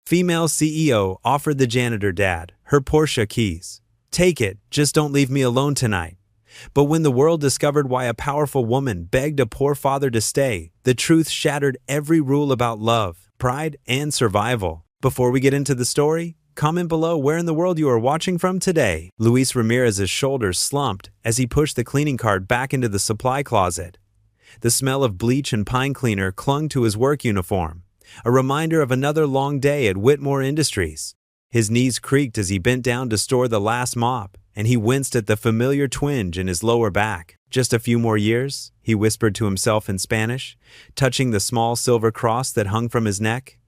Female CEO offered the janitor dad her Porsche keys. Take it, just don't leave me alone tonight. But when the world discovered why a powerful woman begged a poor father to stay, the truth shattered every rule about love, pride, and survival. Before we get into the story, comment below where in the world you are watching from today. Luis Ramirez's shoulders slumped as he pushed the cleaning cart back into the supply closet. The smell of bleach and pine cleaner clung to his work uniform, a reminder of another long day at Whitmore Industries. His knees creaked as he bent down to store the last mop, and he winced at the familiar twinge in his lower back. Just a few more years, he whispered to himself in Spanish, touching the small silver cross that hung from his neck.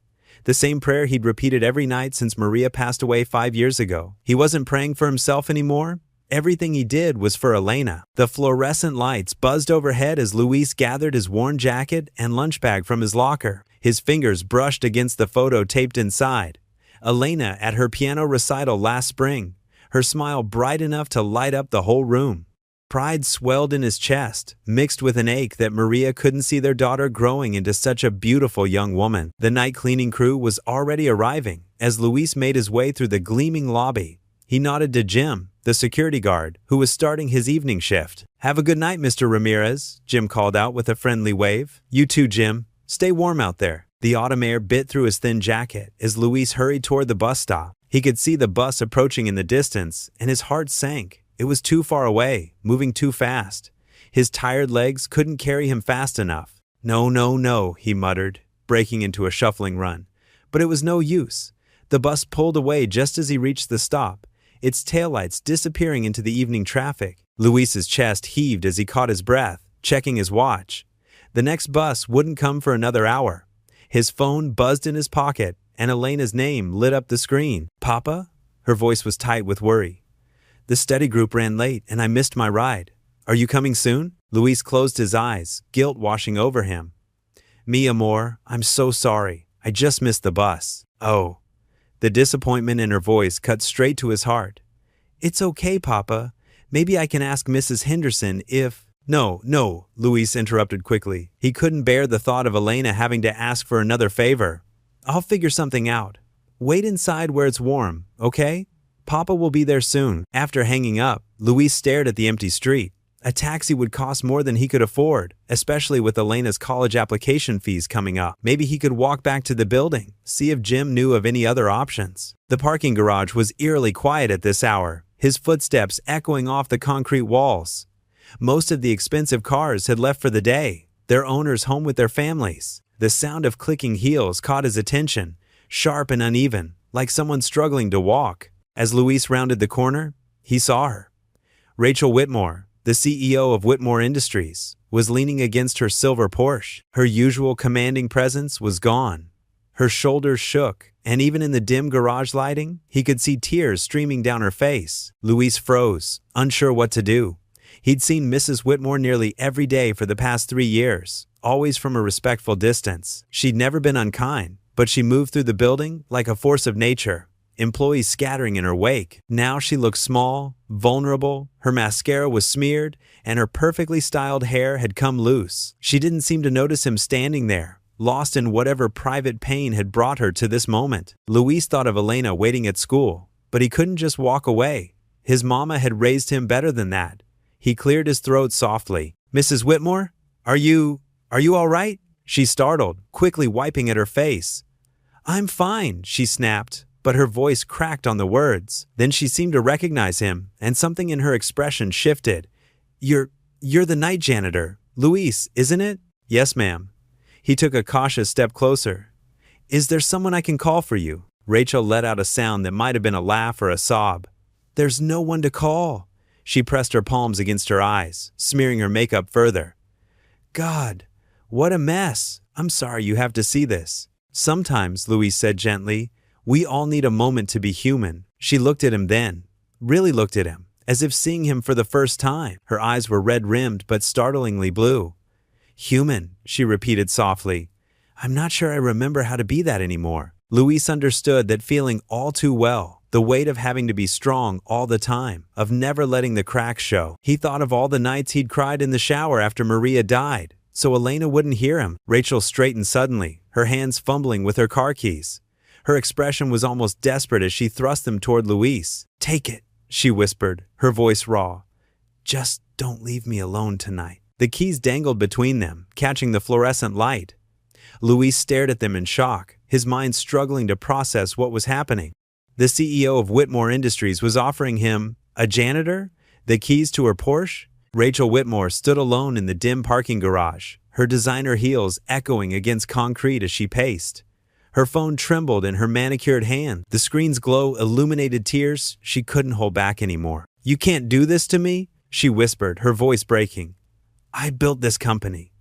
The same prayer he'd repeated every night since Maria passed away 5 years ago. He wasn't praying for himself anymore. Everything he did was for Elena. The fluorescent lights buzzed overhead as Luis gathered his worn jacket and lunch bag from his locker. His fingers brushed against the photo taped inside. Elena at her piano recital last spring, her smile bright enough to light up the whole room. Pride swelled in his chest, mixed with an ache that Maria couldn't see their daughter growing into such a beautiful young woman. The night cleaning crew was already arriving. As Luis made his way through the gleaming lobby, he nodded to Jim, the security guard, who was starting his evening shift. "Have a good night, Mr. Ramirez," Jim called out with a friendly wave. "You too, Jim. Stay warm out there." The autumn air bit through his thin jacket as Luis hurried toward the bus stop. He could see the bus approaching in the distance, and his heart sank. It was too far away, moving too fast. His tired legs couldn't carry him fast enough. "No, no, no," he muttered, breaking into a shuffling run. But it was no use. The bus pulled away just as he reached the stop, its taillights disappearing into the evening traffic. Luis's chest heaved as he caught his breath, checking his watch. The next bus wouldn't come for another hour. His phone buzzed in his pocket, and Elena's name lit up the screen. "Papa?" Her voice was tight with worry. "The study group ran late, and I missed my ride. Are you coming soon?" Luis closed his eyes, guilt washing over him. "Mi amor, I'm so sorry. I just missed the bus." "Oh." The disappointment in her voice cut straight to his heart. "It's okay, Papa. Maybe I can ask Mrs. Henderson if—" No, Luis interrupted quickly. He couldn't bear the thought of Elena having to ask for another favor. "I'll figure something out. Wait inside where it's warm, okay? Papa will be there soon." After hanging up, Luis stared at the empty street. A taxi would cost more than he could afford, especially with Elena's college application fees coming up. Maybe he could walk back to the building, see if Jim knew of any other options. The parking garage was eerily quiet at this hour, his footsteps echoing off the concrete walls. Most of the expensive cars had left for the day, their owners home with their families. The sound of clicking heels caught his attention, sharp and uneven, like someone struggling to walk. As Luis rounded the corner, he saw her. Rachel Whitmore, the CEO of Whitmore Industries, was leaning against her silver Porsche. Her usual commanding presence was gone. Her shoulders shook, and even in the dim garage lighting, he could see tears streaming down her face. Luis froze, unsure what to do. He'd seen Mrs. Whitmore nearly every day for the past 3 years, always from a respectful distance. She'd never been unkind, but she moved through the building like a force of nature, employees scattering in her wake. Now she looked small, vulnerable, her mascara was smeared, and her perfectly styled hair had come loose. She didn't seem to notice him standing there, lost in whatever private pain had brought her to this moment. Luis thought of Elena waiting at school, but he couldn't just walk away. His mama had raised him better than that. He cleared his throat softly. "Mrs. Whitmore? Are you all right?" She startled, quickly wiping at her face. "I'm fine," she snapped, but her voice cracked on the words. Then she seemed to recognize him, and something in her expression shifted. You're the night janitor, Luis, isn't it?" "Yes, ma'am." He took a cautious step closer. "Is there someone I can call for you?" Rachel let out a sound that might have been a laugh or a sob. "There's no one to call." She pressed her palms against her eyes, smearing her makeup further. "God, what a mess. I'm sorry you have to see this." "Sometimes," Luis said gently, "we all need a moment to be human." She looked at him then, really looked at him, as if seeing him for the first time. Her eyes were red-rimmed but startlingly blue. "Human," she repeated softly. "I'm not sure I remember how to be that anymore." Luis understood that feeling all too well, the weight of having to be strong all the time, of never letting the cracks show. He thought of all the nights he'd cried in the shower after Maria died, so Elena wouldn't hear him. Rachel straightened suddenly, her hands fumbling with her car keys. Her expression was almost desperate as she thrust them toward Luis. "Take it," she whispered, her voice raw. "Just don't leave me alone tonight." The keys dangled between them, catching the fluorescent light. Luis stared at them in shock, his mind struggling to process what was happening. The CEO of Whitmore Industries was offering him a janitor, the keys to her Porsche. Rachel Whitmore stood alone in the dim parking garage, her designer heels echoing against concrete as she paced. Her phone trembled in her manicured hand. The screen's glow illuminated tears she couldn't hold back anymore. "You can't do this to me," she whispered, her voice breaking. "I built this company."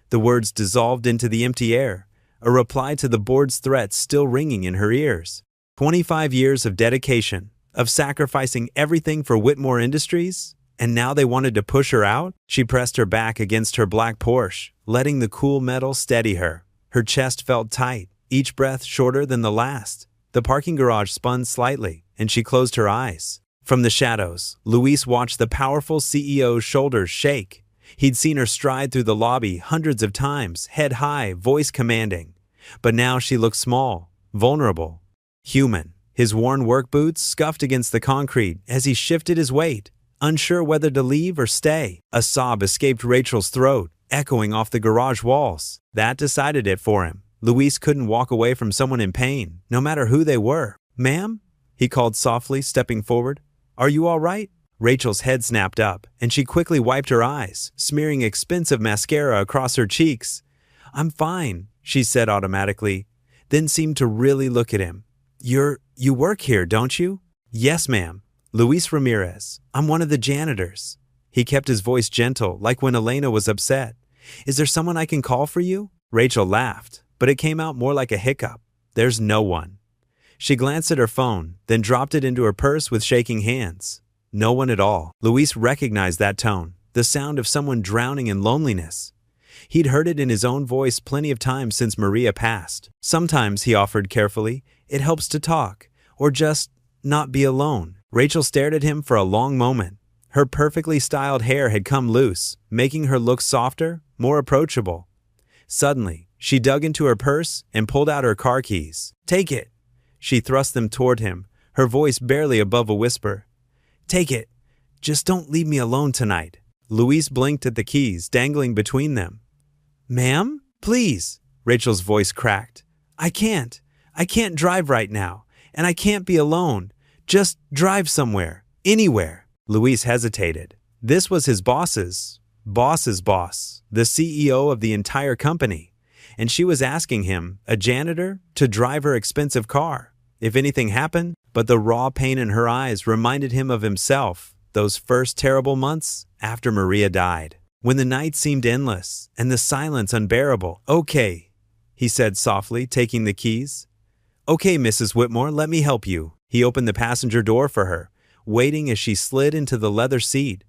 The words dissolved into the empty air, a reply to the board's threats still ringing in her ears. 25 years of dedication, of sacrificing everything for Whitmore Industries, and now they wanted to push her out? She pressed her back against her black Porsche, letting the cool metal steady her. Her chest felt tight, each breath shorter than the last. The parking garage spun slightly, and she closed her eyes. From the shadows, Luis watched the powerful CEO's shoulders shake. He'd seen her stride through the lobby hundreds of times, head high, voice commanding. But now she looked small, vulnerable, human. His worn work boots scuffed against the concrete as he shifted his weight, unsure whether to leave or stay. A sob escaped Rachel's throat, echoing off the garage walls. That decided it for him. Luis couldn't walk away from someone in pain, no matter who they were. "Ma'am?" he called softly, stepping forward. "Are you all right?" Rachel's head snapped up, and she quickly wiped her eyes, smearing expensive mascara across her cheeks. "I'm fine," she said automatically, then seemed to really look at him. You work here, don't you?" "Yes, ma'am. Luis Ramirez. I'm one of the janitors." He kept his voice gentle, like when Elena was upset. "Is there someone I can call for you?" Rachel laughed, but it came out more like a hiccup. "There's no one." She glanced at her phone, then dropped it into her purse with shaking hands. No one at all. Luis recognized that tone, the sound of someone drowning in loneliness. He'd heard it in his own voice plenty of times since Maria passed. "Sometimes," he offered carefully, "it helps to talk, or just not be alone." Rachel stared at him for a long moment. Her perfectly styled hair had come loose, making her look softer, more approachable. Suddenly, she dug into her purse and pulled out her car keys. "Take it." She thrust them toward him, her voice barely above a whisper. "Take it. Just don't leave me alone tonight." Luis blinked at the keys dangling between them. "Ma'am? Please." Rachel's voice cracked. I can't drive right now, and I can't be alone. Just drive somewhere, anywhere." Luis hesitated. This was his boss's boss, the CEO of the entire company, and she was asking him, a janitor, to drive her expensive car. If anything happened, but the raw pain in her eyes reminded him of himself, those first terrible months after Maria died, when the night seemed endless and the silence unbearable. "Okay," he said softly, taking the keys. "Okay, Mrs. Whitmore, let me help you." He opened the passenger door for her, waiting as she slid into the leather seat.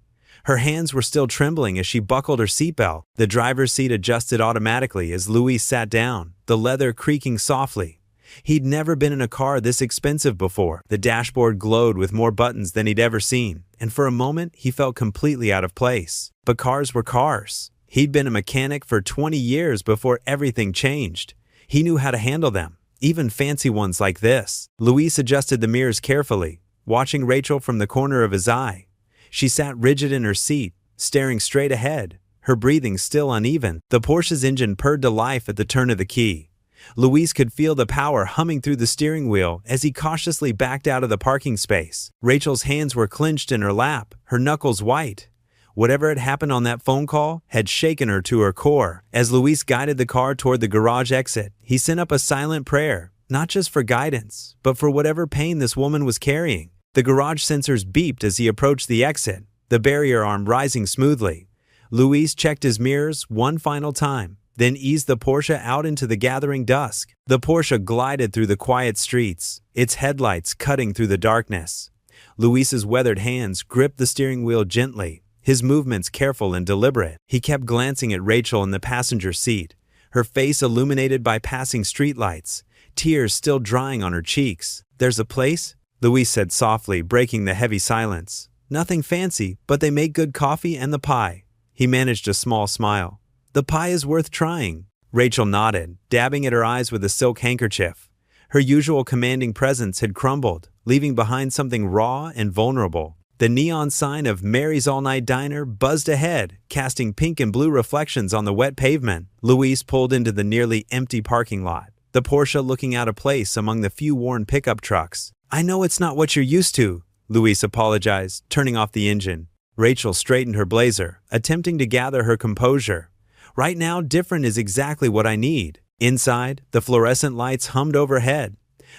Her hands were still trembling as she buckled her seatbelt. The driver's seat adjusted automatically as Luis sat down, the leather creaking softly. He'd never been in a car this expensive before. The dashboard glowed with more buttons than he'd ever seen, and for a moment he felt completely out of place. But cars were cars. He'd been a mechanic for 20 years before everything changed. He knew how to handle them, even fancy ones like this. Luis adjusted the mirrors carefully, watching Rachel from the corner of his eye. She sat rigid in her seat, staring straight ahead, her breathing still uneven. The Porsche's engine purred to life at the turn of the key. Luis could feel the power humming through the steering wheel as he cautiously backed out of the parking space. Rachel's hands were clenched in her lap, her knuckles white. Whatever had happened on that phone call had shaken her to her core. As Luis guided the car toward the garage exit, he sent up a silent prayer, not just for guidance, but for whatever pain this woman was carrying. The garage sensors beeped as he approached the exit, the barrier arm rising smoothly. Luis checked his mirrors one final time, then eased the Porsche out into the gathering dusk. The Porsche glided through the quiet streets, its headlights cutting through the darkness. Luis's weathered hands gripped the steering wheel gently, his movements careful and deliberate. He kept glancing at Rachel in the passenger seat, her face illuminated by passing streetlights, tears still drying on her cheeks. "There's a place?" Luis said softly, breaking the heavy silence. "Nothing fancy, but they make good coffee and the pie." He managed a small smile. "The pie is worth trying." Rachel nodded, dabbing at her eyes with a silk handkerchief. Her usual commanding presence had crumbled, leaving behind something raw and vulnerable. The neon sign of Mary's All-Night Diner buzzed ahead, casting pink and blue reflections on the wet pavement. Louise pulled into the nearly empty parking lot, the Porsche looking out of place among the few worn pickup trucks. "I know it's not what you're used to," Louise apologized, turning off the engine. Rachel straightened her blazer, attempting to gather her composure. "Right now, different is exactly what I need." Inside, the fluorescent lights hummed overhead.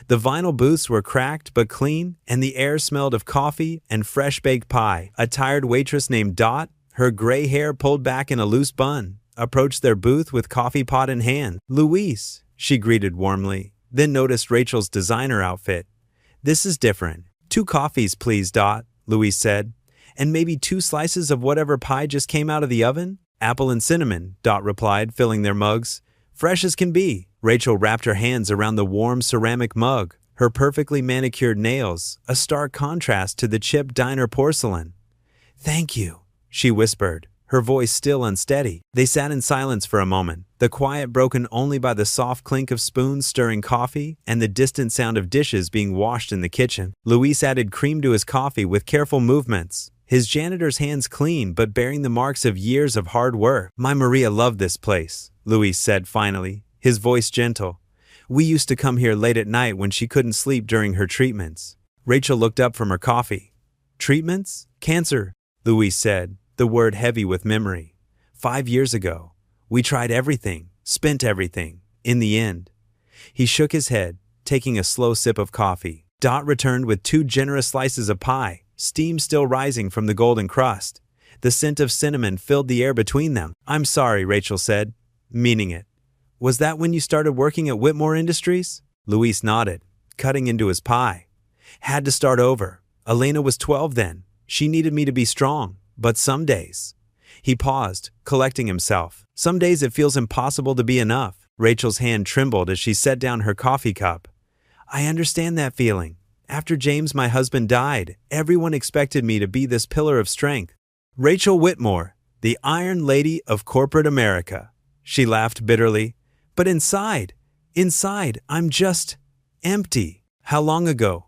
The vinyl booths were cracked but clean, and the air smelled of coffee and fresh-baked pie. A tired waitress named Dot, her gray hair pulled back in a loose bun, approached their booth with coffee pot in hand. "Louise," she greeted warmly, then noticed Rachel's designer outfit. "This is different. 2 coffees, please, Dot," Louise said. "And maybe 2 slices of whatever pie just came out of the oven?" "Apple and cinnamon," Dot replied, filling their mugs. "Fresh as can be." Rachel wrapped her hands around the warm ceramic mug, her perfectly manicured nails a stark contrast to the chipped diner porcelain. "Thank you," she whispered, her voice still unsteady. They sat in silence for a moment, the quiet broken only by the soft clink of spoons stirring coffee and the distant sound of dishes being washed in the kitchen. Luis added cream to his coffee with careful movements, his janitor's hands clean but bearing the marks of years of hard work. "My Maria loved this place," Luis said finally, his voice gentle. "We used to come here late at night when she couldn't sleep during her treatments." Rachel looked up from her coffee. "Treatments? Cancer," Luis said, the word heavy with memory. 5 years ago. We tried everything, spent everything. In the end." He shook his head, taking a slow sip of coffee. Dot returned with 2 generous slices of pie, steam still rising from the golden crust. The scent of cinnamon filled the air between them. "I'm sorry," Rachel said, meaning it. "Was that when you started working at Whitmore Industries?" Luis nodded, cutting into his pie. "Had to start over. Elena was 12 then. She needed me to be strong, but some days." He paused, collecting himself. "Some days it feels impossible to be enough." Rachel's hand trembled as she set down her coffee cup. "I understand that feeling. After James, my husband, died, everyone expected me to be this pillar of strength. Rachel Whitmore, the Iron Lady of corporate America." She laughed bitterly. "But inside, I'm just empty." "How long ago?"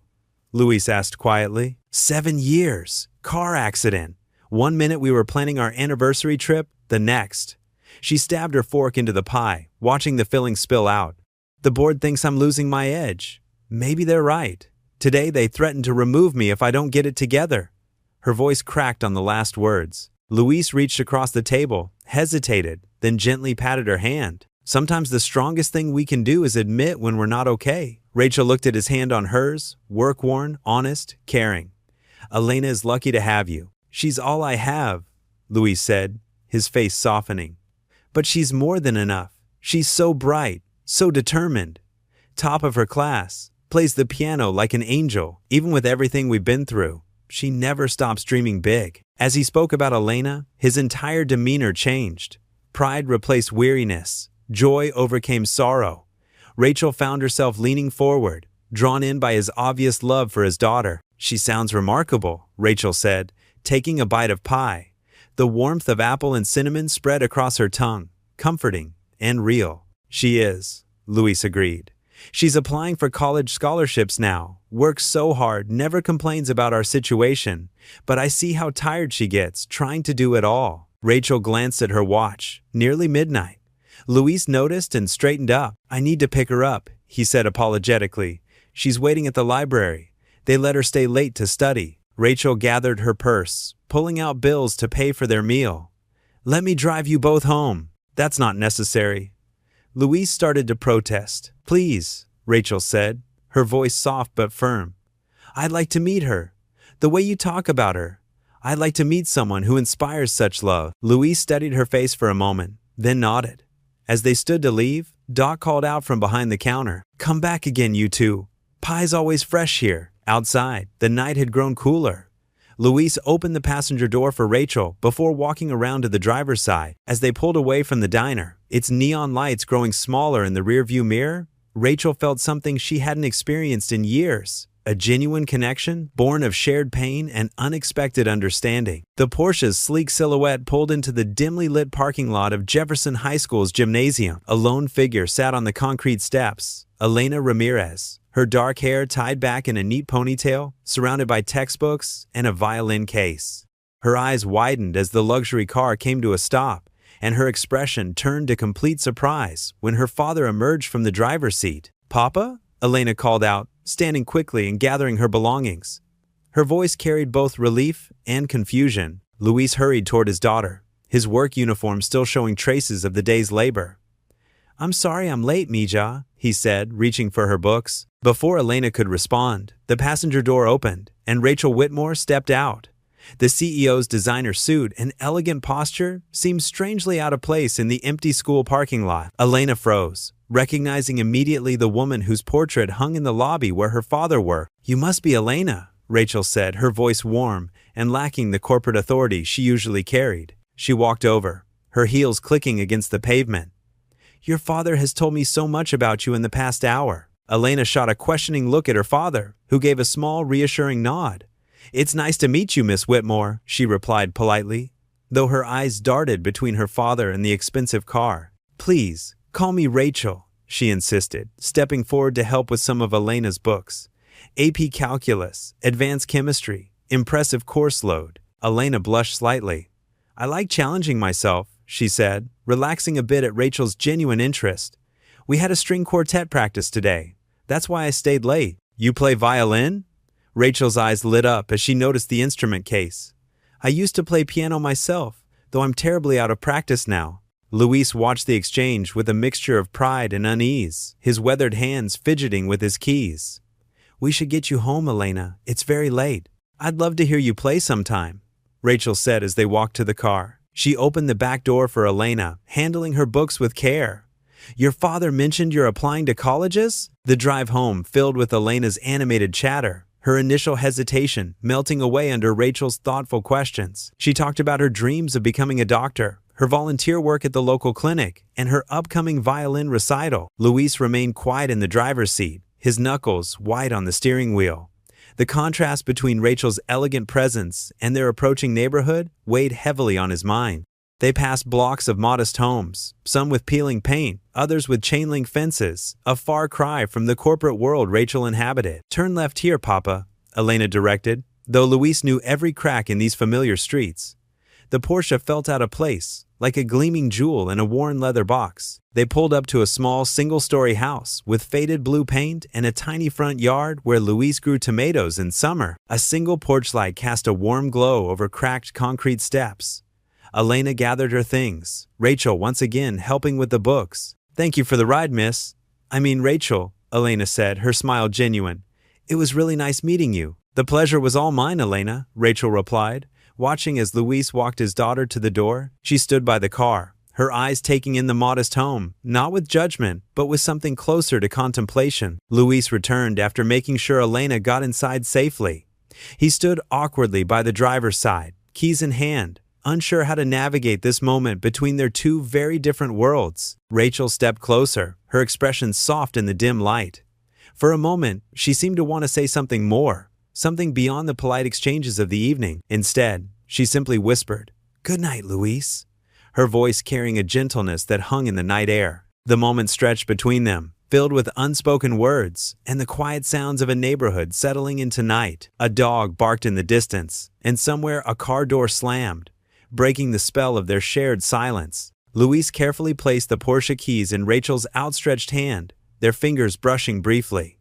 Luis asked quietly. 7 years. Car accident. One minute we were planning our anniversary trip, the next. She stabbed her fork into the pie, watching the filling spill out. "The board thinks I'm losing my edge. Maybe they're right. Today they threaten to remove me if I don't get it together." Her voice cracked on the last words. Luis reached across the table, hesitated, then gently patted her hand. "Sometimes the strongest thing we can do is admit when we're not okay." Rachel looked at his hand on hers, work-worn, honest, caring. "Elena is lucky to have you. She's all I have," Luis said, his face softening. "But she's more than enough. She's so bright, so determined. Top of her class, plays the piano like an angel. Even with everything we've been through, she never stops dreaming big." As he spoke about Elena, his entire demeanor changed. Pride replaced weariness. Joy overcame sorrow. Rachel found herself leaning forward, drawn in by his obvious love for his daughter. "She sounds remarkable," Rachel said, taking a bite of pie. The warmth of apple and cinnamon spread across her tongue, comforting and real. "She is," Luis agreed. "She's applying for college scholarships now, works so hard, never complains about our situation, but I see how tired she gets trying to do it all." Rachel glanced at her watch, nearly midnight. Luis noticed and straightened up. "I need to pick her up," he said apologetically. "She's waiting at the library. They let her stay late to study." Rachel gathered her purse, pulling out bills to pay for their meal. "Let me drive you both home." "That's not necessary." Luis started to protest. "Please," Rachel said, her voice soft but firm. "I'd like to meet her. The way you talk about her. I'd like to meet someone who inspires such love." Luis studied her face for a moment, then nodded. As they stood to leave, Doc called out from behind the counter, "Come back again, you two. Pie's always fresh here." Outside, the night had grown cooler. Luis opened the passenger door for Rachel before walking around to the driver's side. As they pulled away from the diner, its neon lights growing smaller in the rearview mirror, Rachel felt something she hadn't experienced in years. A genuine connection, born of shared pain and unexpected understanding. The Porsche's sleek silhouette pulled into the dimly lit parking lot of Jefferson High School's gymnasium. A lone figure sat on the concrete steps, Elena Ramirez, her dark hair tied back in a neat ponytail, surrounded by textbooks and a violin case. Her eyes widened as the luxury car came to a stop, and her expression turned to complete surprise when her father emerged from the driver's seat. "Papa?" Elena called out, standing quickly and gathering her belongings. Her voice carried both relief and confusion. Luis hurried toward his daughter, his work uniform still showing traces of the day's labor. "I'm sorry I'm late, Mija," he said, reaching for her books. Before Elena could respond, the passenger door opened, and Rachel Whitmore stepped out. The CEO's designer suit and elegant posture seemed strangely out of place in the empty school parking lot. Elena froze, recognizing immediately the woman whose portrait hung in the lobby where her father worked. "You must be Elena," Rachel said, her voice warm and lacking the corporate authority she usually carried. She walked over, her heels clicking against the pavement. "Your father has told me so much about you in the past hour." Elena shot a questioning look at her father, who gave a small, reassuring nod. "It's nice to meet you, Miss Whitmore," she replied politely, though her eyes darted between her father and the expensive car. "Please, call me Rachel," she insisted, stepping forward to help with some of Elena's books. AP Calculus, Advanced Chemistry, impressive course load. Elena blushed slightly. "I like challenging myself," she said, relaxing a bit at Rachel's genuine interest. "We had a string quartet practice today. That's why I stayed late." "You play violin?" Rachel's eyes lit up as she noticed the instrument case. "I used to play piano myself, though I'm terribly out of practice now." Luis watched the exchange with a mixture of pride and unease, his weathered hands fidgeting with his keys. "We should get you home, Elena. It's very late." "I'd love to hear you play sometime," Rachel said as they walked to the car. She opened the back door for Elena, handling her books with care. "Your father mentioned you're applying to colleges?" The drive home filled with Elena's animated chatter, her initial hesitation melting away under Rachel's thoughtful questions. She talked about her dreams of becoming a doctor, her volunteer work at the local clinic, and her upcoming violin recital. Luis remained quiet in the driver's seat, his knuckles white on the steering wheel. The contrast between Rachel's elegant presence and their approaching neighborhood weighed heavily on his mind. They passed blocks of modest homes, some with peeling paint, others with chain-link fences, a far cry from the corporate world Rachel inhabited. "Turn left here, Papa," Elena directed, though Luis knew every crack in these familiar streets. The Porsche felt out of place, like a gleaming jewel in a worn leather box. They pulled up to a small single-story house with faded blue paint and a tiny front yard where Luis grew tomatoes in summer. A single porch light cast a warm glow over cracked concrete steps. Elena gathered her things, Rachel once again helping with the books. "Thank you for the ride, miss. I mean, Rachel," Elena said, her smile genuine. "It was really nice meeting you." "The pleasure was all mine, Elena," Rachel replied, watching as Luis walked his daughter to the door. She stood by the car, her eyes taking in the modest home, not with judgment, but with something closer to contemplation. Luis returned after making sure Elena got inside safely. He stood awkwardly by the driver's side, keys in hand, unsure how to navigate this moment between their two very different worlds. Rachel stepped closer, her expression soft in the dim light. For a moment, she seemed to want to say something more, something beyond the polite exchanges of the evening. Instead, she simply whispered, "Good night, Luis," her voice carrying a gentleness that hung in the night air. The moment stretched between them, filled with unspoken words and the quiet sounds of a neighborhood settling into night. A dog barked in the distance, and somewhere a car door slammed, breaking the spell of their shared silence. Luis carefully placed the Porsche keys in Rachel's outstretched hand, their fingers brushing briefly.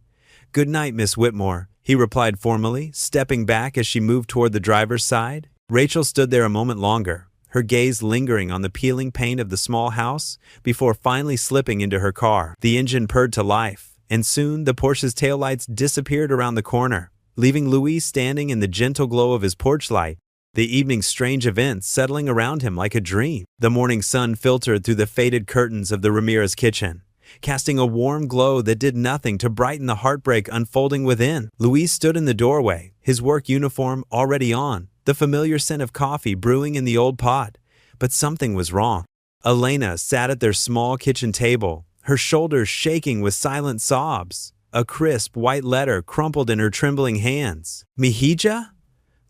"Good night, Miss Whitmore," he replied formally, stepping back as she moved toward the driver's side. Rachel stood there a moment longer, her gaze lingering on the peeling paint of the small house before finally slipping into her car. The engine purred to life, and soon the Porsche's taillights disappeared around the corner, leaving Luis standing in the gentle glow of his porch light, the evening's strange events settling around him like a dream. The morning sun filtered through the faded curtains of the Ramirez kitchen, casting a warm glow that did nothing to brighten the heartbreak unfolding within. Luis stood in the doorway, his work uniform already on, the familiar scent of coffee brewing in the old pot. But something was wrong. Elena sat at their small kitchen table, her shoulders shaking with silent sobs, a crisp white letter crumpled in her trembling hands. "Mejia?"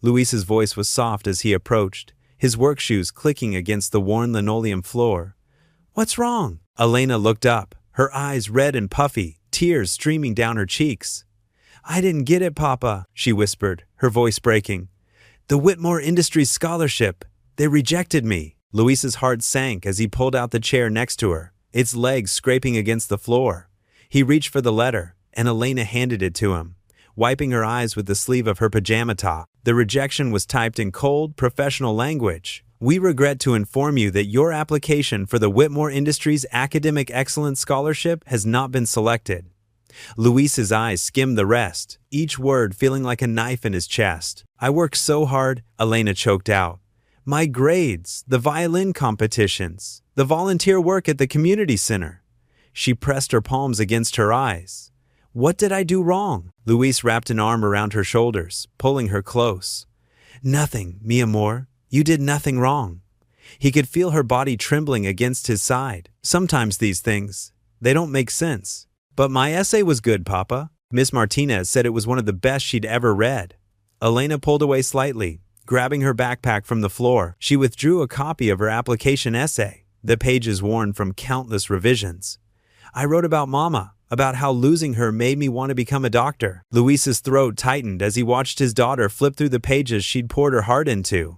Luis's voice was soft as he approached, his work shoes clicking against the worn linoleum floor. "What's wrong?" Elena looked up, her eyes red and puffy, tears streaming down her cheeks. "I didn't get it, Papa," she whispered, her voice breaking. "The Whitmore Industries scholarship. They rejected me." Luis's heart sank as he pulled out the chair next to her, its legs scraping against the floor. He reached for the letter, and Elena handed it to him, wiping her eyes with the sleeve of her pajama top. The rejection was typed in cold, professional language. "We regret to inform you that your application for the Whitmore Industries Academic Excellence Scholarship has not been selected." Luis's eyes skimmed the rest, each word feeling like a knife in his chest. "I worked so hard," Elena choked out. "My grades, the violin competitions, the volunteer work at the community center." She pressed her palms against her eyes. "What did I do wrong?" Luis wrapped an arm around her shoulders, pulling her close. "Nothing, mi amor. You did nothing wrong." He could feel her body trembling against his side. "Sometimes these things, they don't make sense." "But my essay was good, Papa." Miss Martinez said it was one of the best she'd ever read. Elena pulled away slightly, grabbing her backpack from the floor. She withdrew a copy of her application essay, the pages worn from countless revisions. "I wrote about Mama, about how losing her made me want to become a doctor." Luis's throat tightened as he watched his daughter flip through the pages she'd poured her heart into.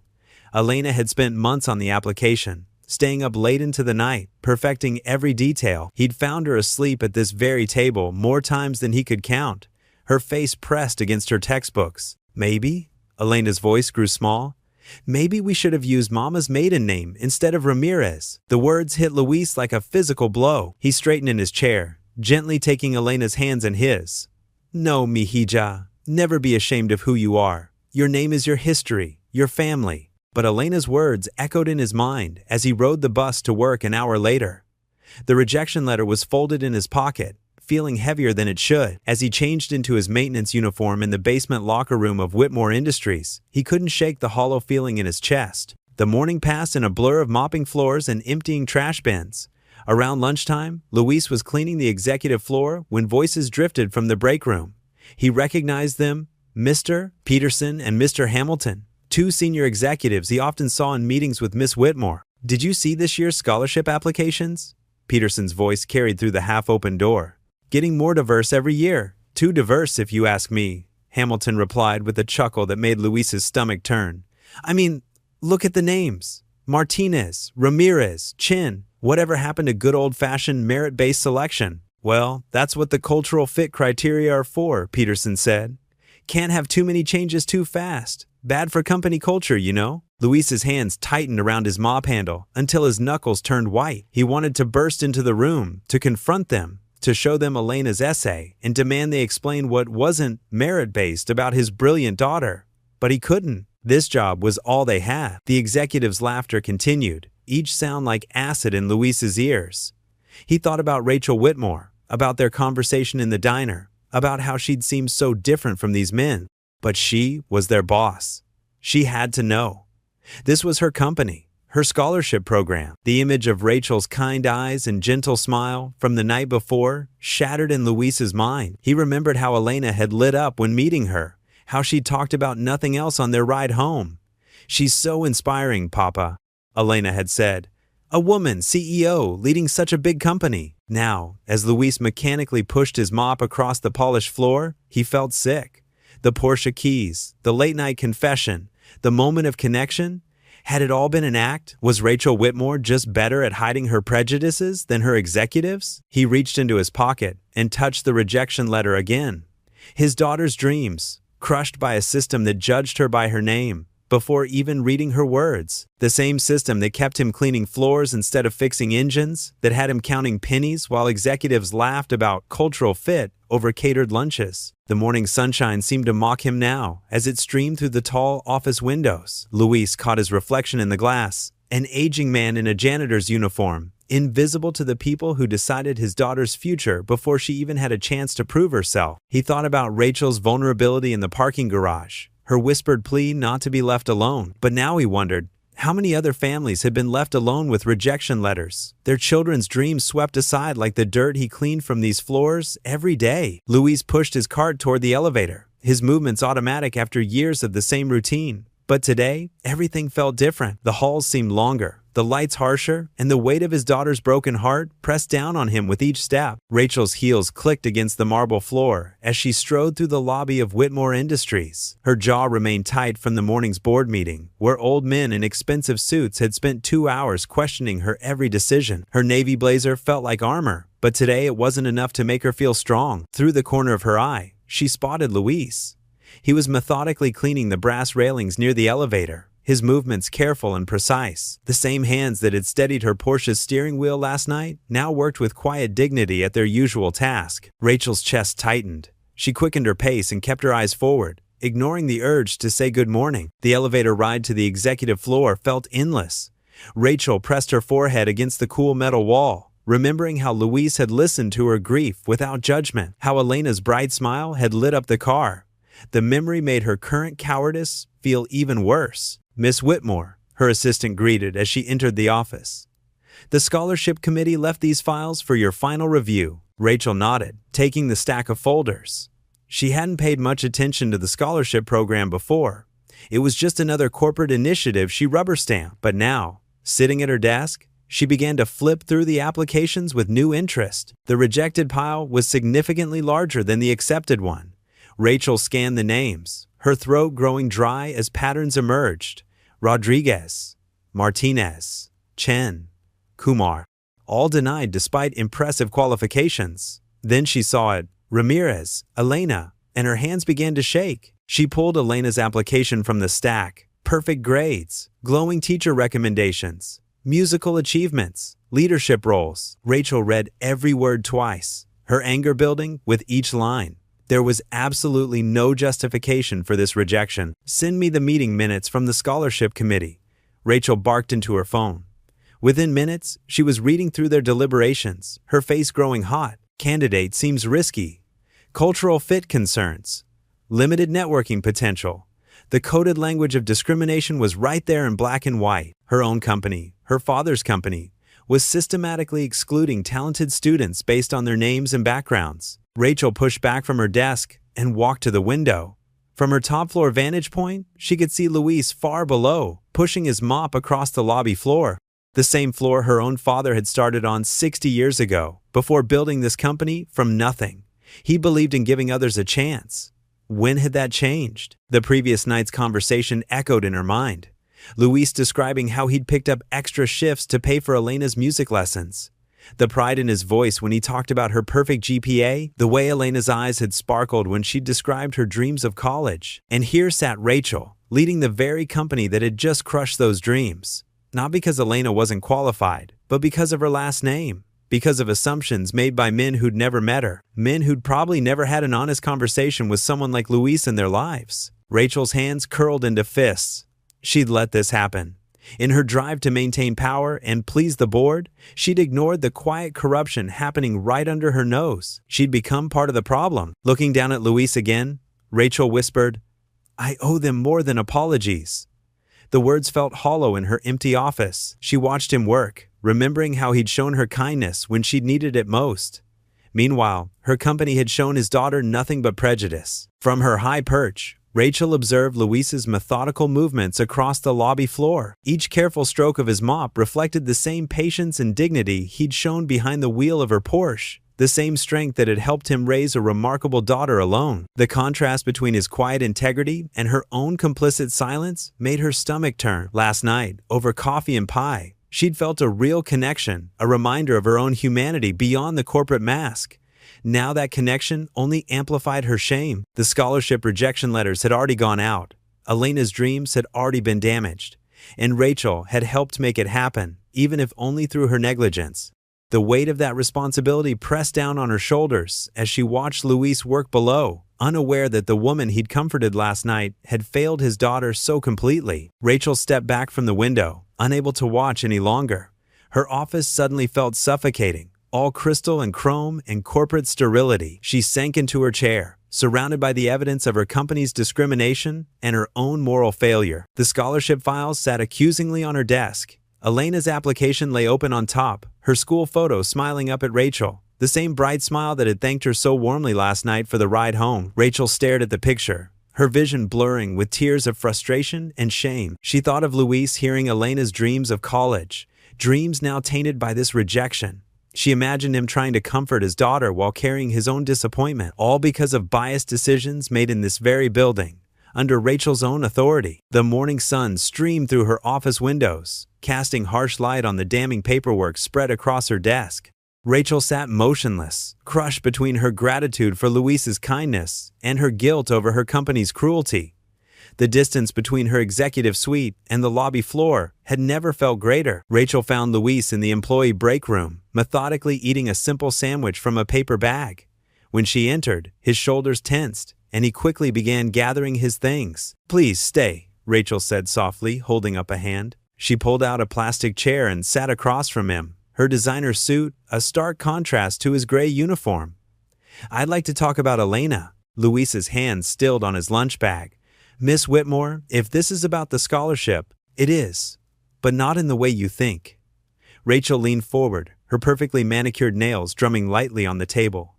Elena had spent months on the application, staying up late into the night, perfecting every detail. He'd found her asleep at this very table more times than he could count, her face pressed against her textbooks. "Maybe," Elena's voice grew small, "maybe we should have used Mama's maiden name instead of Ramirez." The words hit Luis like a physical blow. He straightened in his chair, gently taking Elena's hands in his. "No, mijija, never be ashamed of who you are. Your name is your history, your family." But Elena's words echoed in his mind as he rode the bus to work an hour later. The rejection letter was folded in his pocket, feeling heavier than it should. As he changed into his maintenance uniform in the basement locker room of Whitmore Industries, he couldn't shake the hollow feeling in his chest. The morning passed in a blur of mopping floors and emptying trash bins. Around lunchtime, Luis was cleaning the executive floor when voices drifted from the break room. He recognized them, Mr. Peterson and Mr. Hamilton, two senior executives he often saw in meetings with Miss Whitmore. "Did you see this year's scholarship applications?" Peterson's voice carried through the half-open door. "Getting more diverse every year. Too diverse, if you ask me," Hamilton replied with a chuckle that made Luis's stomach turn. "I mean, look at the names. Martinez, Ramirez, Chin. Whatever happened to good old-fashioned merit-based selection?" "Well, that's what the cultural fit criteria are for," Peterson said. "Can't have too many changes too fast. Bad for company culture, you know." Luis's hands tightened around his mop handle until his knuckles turned white. He wanted to burst into the room, to confront them, to show them Elena's essay, and demand they explain what wasn't merit-based about his brilliant daughter. But he couldn't. This job was all they had. The executive's laughter continued, each sound like acid in Luis's ears. He thought about Rachel Whitmore, about their conversation in the diner, about how she'd seemed so different from these men. But she was their boss. She had to know. This was her company, her scholarship program. The image of Rachel's kind eyes and gentle smile from the night before shattered in Luis's mind. He remembered how Elena had lit up when meeting her, how she talked about nothing else on their ride home. "She's so inspiring, Papa," Elena had said. "A woman, CEO, leading such a big company." Now, as Luis mechanically pushed his mop across the polished floor, he felt sick. The Porsche keys, the late-night confession, the moment of connection. Had it all been an act? Was Rachel Whitmore just better at hiding her prejudices than her executives? He reached into his pocket and touched the rejection letter again. His daughter's dreams, crushed by a system that judged her by her name, before even reading her words. The same system that kept him cleaning floors instead of fixing engines, that had him counting pennies while executives laughed about cultural fit over catered lunches. The morning sunshine seemed to mock him now as it streamed through the tall office windows. Luis caught his reflection in the glass, an aging man in a janitor's uniform, invisible to the people who decided his daughter's future before she even had a chance to prove herself. He thought about Rachel's vulnerability in the parking garage, her whispered plea not to be left alone. But now he wondered, how many other families had been left alone with rejection letters, their children's dreams swept aside like the dirt he cleaned from these floors every day? Luis pushed his cart toward the elevator, his movements automatic after years of the same routine. But today, everything felt different. The halls seemed longer, the lights harsher, and the weight of his daughter's broken heart pressed down on him with each step. Rachel's heels clicked against the marble floor as she strode through the lobby of Whitmore Industries. Her jaw remained tight from the morning's board meeting, where old men in expensive suits had spent 2 hours questioning her every decision. Her navy blazer felt like armor, but today it wasn't enough to make her feel strong. Through the corner of her eye, she spotted Luis. He was methodically cleaning the brass railings near the elevator, his movements careful and precise. The same hands that had steadied her Porsche's steering wheel last night now worked with quiet dignity at their usual task. Rachel's chest tightened. She quickened her pace and kept her eyes forward, ignoring the urge to say good morning. The elevator ride to the executive floor felt endless. Rachel pressed her forehead against the cool metal wall, remembering how Luis had listened to her grief without judgment, how Elena's bright smile had lit up the car. The memory made her current cowardice feel even worse. "Miss Whitmore," her assistant greeted as she entered the office. "The scholarship committee left these files for your final review." Rachel nodded, taking the stack of folders. She hadn't paid much attention to the scholarship program before. It was just another corporate initiative she rubber-stamped. But now, sitting at her desk, she began to flip through the applications with new interest. The rejected pile was significantly larger than the accepted one. Rachel scanned the names, her throat growing dry as patterns emerged. Rodriguez, Martinez, Chen, Kumar, all denied despite impressive qualifications. Then she saw it: Ramirez, Elena, and her hands began to shake. She pulled Elena's application from the stack. Perfect grades, glowing teacher recommendations, musical achievements, leadership roles. Rachel read every word twice, her anger building with each line. There was absolutely no justification for this rejection. "Send me the meeting minutes from the scholarship committee." Rachel barked into her phone. Within minutes, she was reading through their deliberations, her face growing hot. Candidate seems risky. Cultural fit concerns. Limited networking potential. The coded language of discrimination was right there in black and white. Her own company, her father's company, was systematically excluding talented students based on their names and backgrounds. Rachel pushed back from her desk and walked to the window. From her top-floor vantage point, she could see Luis far below, pushing his mop across the lobby floor. The same floor her own father had started on 60 years ago, before building this company from nothing. He believed in giving others a chance. When had that changed? The previous night's conversation echoed in her mind. Luis describing how he'd picked up extra shifts to pay for Elena's music lessons. The pride in his voice when he talked about her perfect GPA, the way Elena's eyes had sparkled when she described her dreams of college. And here sat Rachel, leading the very company that had just crushed those dreams. Not because Elena wasn't qualified, but because of her last name. Because of assumptions made by men who'd never met her. Men who'd probably never had an honest conversation with someone like Luis in their lives. Rachel's hands curled into fists. She'd let this happen. In her drive to maintain power and please the board, she'd ignored the quiet corruption happening right under her nose. She'd become part of the problem. Looking down at Luis again, Rachel whispered, "I owe them more than apologies." The words felt hollow in her empty office. She watched him work, remembering how he'd shown her kindness when she'd needed it most. Meanwhile, her company had shown his daughter nothing but prejudice. From her high perch, Rachel observed Luis's methodical movements across the lobby floor. Each careful stroke of his mop reflected the same patience and dignity he'd shown behind the wheel of her Porsche, the same strength that had helped him raise a remarkable daughter alone. The contrast between his quiet integrity and her own complicit silence made her stomach turn. Last night, over coffee and pie, she'd felt a real connection, a reminder of her own humanity beyond the corporate mask. Now that connection only amplified her shame. The scholarship rejection letters had already gone out. Elena's dreams had already been damaged. And Rachel had helped make it happen, even if only through her negligence. The weight of that responsibility pressed down on her shoulders as she watched Luis work below, unaware that the woman he'd comforted last night had failed his daughter so completely. Rachel stepped back from the window, unable to watch any longer. Her office suddenly felt suffocating. All crystal and chrome and corporate sterility. She sank into her chair, surrounded by the evidence of her company's discrimination and her own moral failure. The scholarship files sat accusingly on her desk. Elena's application lay open on top, her school photo smiling up at Rachel, the same bright smile that had thanked her so warmly last night for the ride home. Rachel stared at the picture, her vision blurring with tears of frustration and shame. She thought of Luis hearing Elena's dreams of college, dreams now tainted by this rejection. She imagined him trying to comfort his daughter while carrying his own disappointment, all because of biased decisions made in this very building, under Rachel's own authority. The morning sun streamed through her office windows, casting harsh light on the damning paperwork spread across her desk. Rachel sat motionless, crushed between her gratitude for Luis's kindness and her guilt over her company's cruelty. The distance between her executive suite and the lobby floor had never felt greater. Rachel found Luis in the employee break room, methodically eating a simple sandwich from a paper bag. When she entered, his shoulders tensed, and he quickly began gathering his things. "Please stay," Rachel said softly, holding up a hand. She pulled out a plastic chair and sat across from him, her designer suit a stark contrast to his gray uniform. "I'd like to talk about Elena." Luis's hand stilled on his lunch bag. "Miss Whitmore, if this is about the scholarship, it is, but not in the way you think." Rachel leaned forward, her perfectly manicured nails drumming lightly on the table.